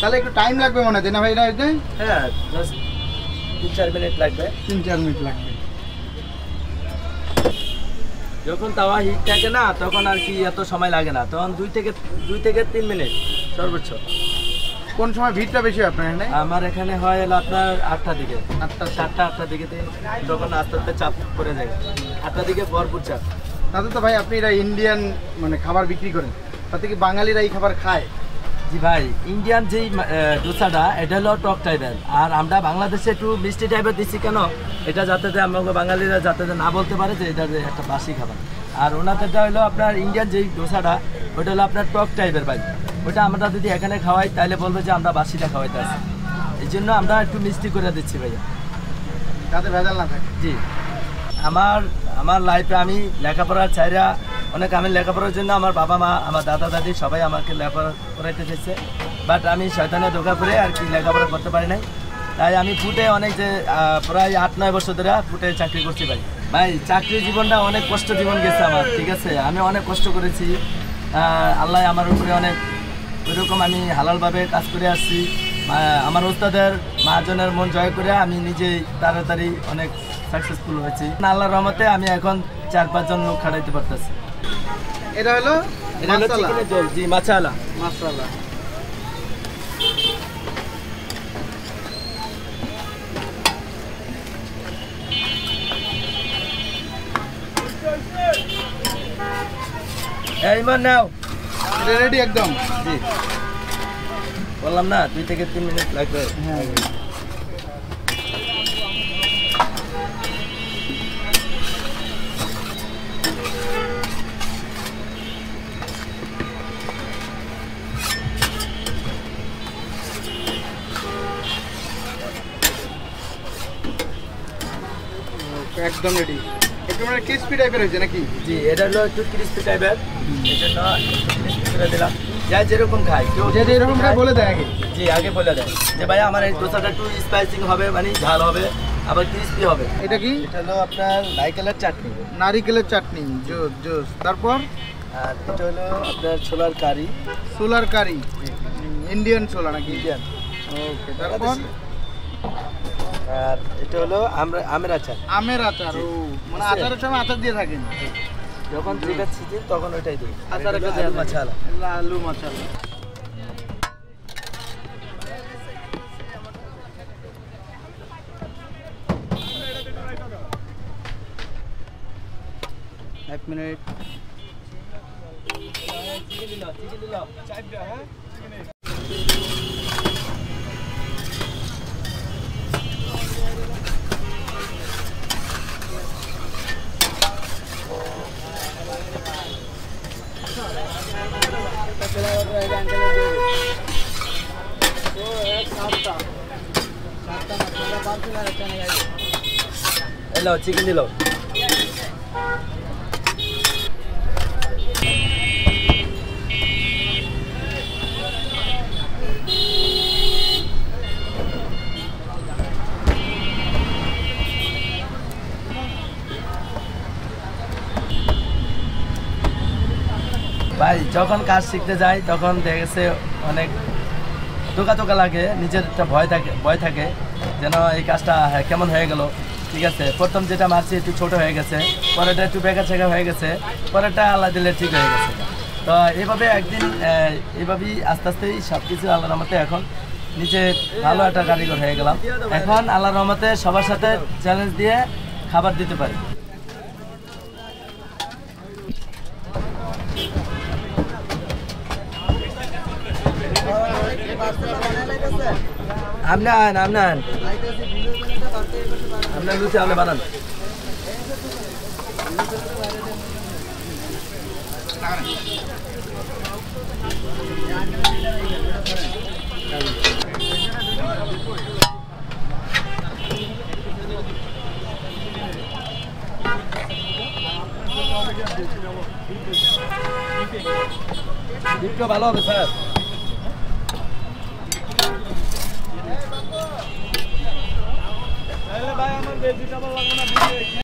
তাহলে একটু টাইম লাগবে মনে হয় না ভাই? এটা হ্যাঁ, 3-4 মিনিট লাগবে। 3-4 মিনিট লাগবে। যখন তাওয়া হিট থাকে না তখন আর কি এত সময় লাগে না, তখন 2 থেকে 3 মিনিট সর্বোচ্চ। কোন সময় ভিড়টা বেশি আপনার এখানে? আমার এখানে হয় হলো আপনার 8টার দিকে, 7টা-8টার দিকে, তখন আস্তে আস্তে চাপ পড়ে যায়। 8টার দিকে ভরপুর চাপ। তাতে তো ভাই আপনি এরা ইন্ডিয়ান মানে খাবার বিক্রি করেন, তাতে কি বাঙালিরা এই খাবার খায়? জি ভাই, ইন্ডিয়ান যেই ডোসাটা এটা হলো টক টাইপের, আর আমরা বাংলাদেশে একটু মিষ্টি টাইপের দিচ্ছি কেন, এটা যাতে আমাকে বাঙালিরা যাতে না বলতে পারে যে এটা একটা বাসি খাবার। আর ওনাদেরটা হলো আপনার ইন্ডিয়ান যেই ডোসাটা ওটা হলো আপনার টক টাইপের ভাই, ওটা আমরা যদি এখানে খাওয়াই তাহলে বলবো যে আমরা বাসিটা খাওয়াইতে আসি, এই জন্য আমরা একটু মিষ্টি করে দিচ্ছি ভাইয়া, যাতে ভেজাল না থাকে। জি। আমার লাইফে আমি লেখাপড়ার চাইরা অনেক, আমি লেখাপড়ার জন্য আমার বাবা মা, আমার দাদা দাদি সবাই আমাকে লেখাপড়া করাইতে চাইছে। বাট আমি শয়তানে ধোকা পড়ে আর কি লেখাপড়া করতে পারি নাই। তাই আমি ফুটে অনেক যে প্রায় 8-9 বছর ধরে ফুটে চাকরি করছি ভাই। ভাই চাকরির জীবনটা অনেক কষ্ট জীবন গেছে আমার, ঠিক আছে। আমি অনেক কষ্ট করেছি, আল্লাহ আমার উপরে অনেক ওইরকম আমি হালালভাবে কাজ করে আসছি। আমার ওস্তাদের মহাজনের মন জয় করে আমি নিজেই তাড়াতাড়ি অনেক সাকসেসফুল হয়েছি। আল্লাহর রহমতে আমি এখন 4-5 জন লোক খাটাইতে পারতেছি। এটা হলো চিকেনের ঝোল, জি মাছালা। মাশাআল্লাহ। এই মান নাও, এটা রেডি একদম। জি বললাম না 2 থেকে 3 মিনিট লাগবে। হ্যাঁ একদম রেডি। একটু মানে ক্রিসপি টাইপের হয়েছে নাকি? জি এটা হলো একটু ক্রিসপি টাইপের, এই জন্য ক্রিসপি করে দিলাম। যা যেরকম খায়, কেউ যে যেরকম খায় বলে দেয় আগে। জি আগে বলে দেয় যে ভাই আমার এই দোসাটা একটু স্পাইসিং হবে, মানে ঝাল হবে, আবার ক্রিসপি হবে। এটা কি? এটা হলো আপনার নারকেলের চাটনি। নারিকেলের চাটনি, জোস জোস। তারপর আর এটা হলো আপনার ছোলার কারি। সোলার কারি, ইন্ডিয়ান ছোলা নাকি? ইন্ডিয়ান। ওকে। তারপর আর এটা হলো আমের আচার। আমের আচার। ও মানে আচারের সময় আচার দিয়ে থাকেন? যখন যেটা সিজন তখন ওইটাই দিই। আচার এটা একটা হলো আলু মাছালা। আলু মাছালা। এক মিনিট। এলো চিকেন দিলো। ভাই যখন কাজ শিখতে যাই তখন দেখেছে অনেক ধোকা লাগে, নিজের একটা ভয় থাকে যেন এই কাজটা কেমন হয়ে গেল। ঠিক আছে, প্রথম যেটা মারছি একটু ছোট হয়ে গেছে, পরেরটা একটু বেঁকা ছেঁকা হয়ে গেছে, পরেরটা আল্লাহ দিলে ঠিক হয়ে গেছে। তো এইভাবে একদিন এইভাবেই আস্তে আস্তেই সব কিছু আল্লাহর রহমতে এখন নিজে ভালো একটা কারিগর হয়ে গেলাম। এখন আল্লাহর রহমতে সবার সাথে চ্যালেঞ্জ দিয়ে খাবার দিতে পারি। আপনি আন আপনার লুচি আপনি বানান। একটু ভালো হবে স্যার। ভাই আমার ভেজিটেবল লাগবে না।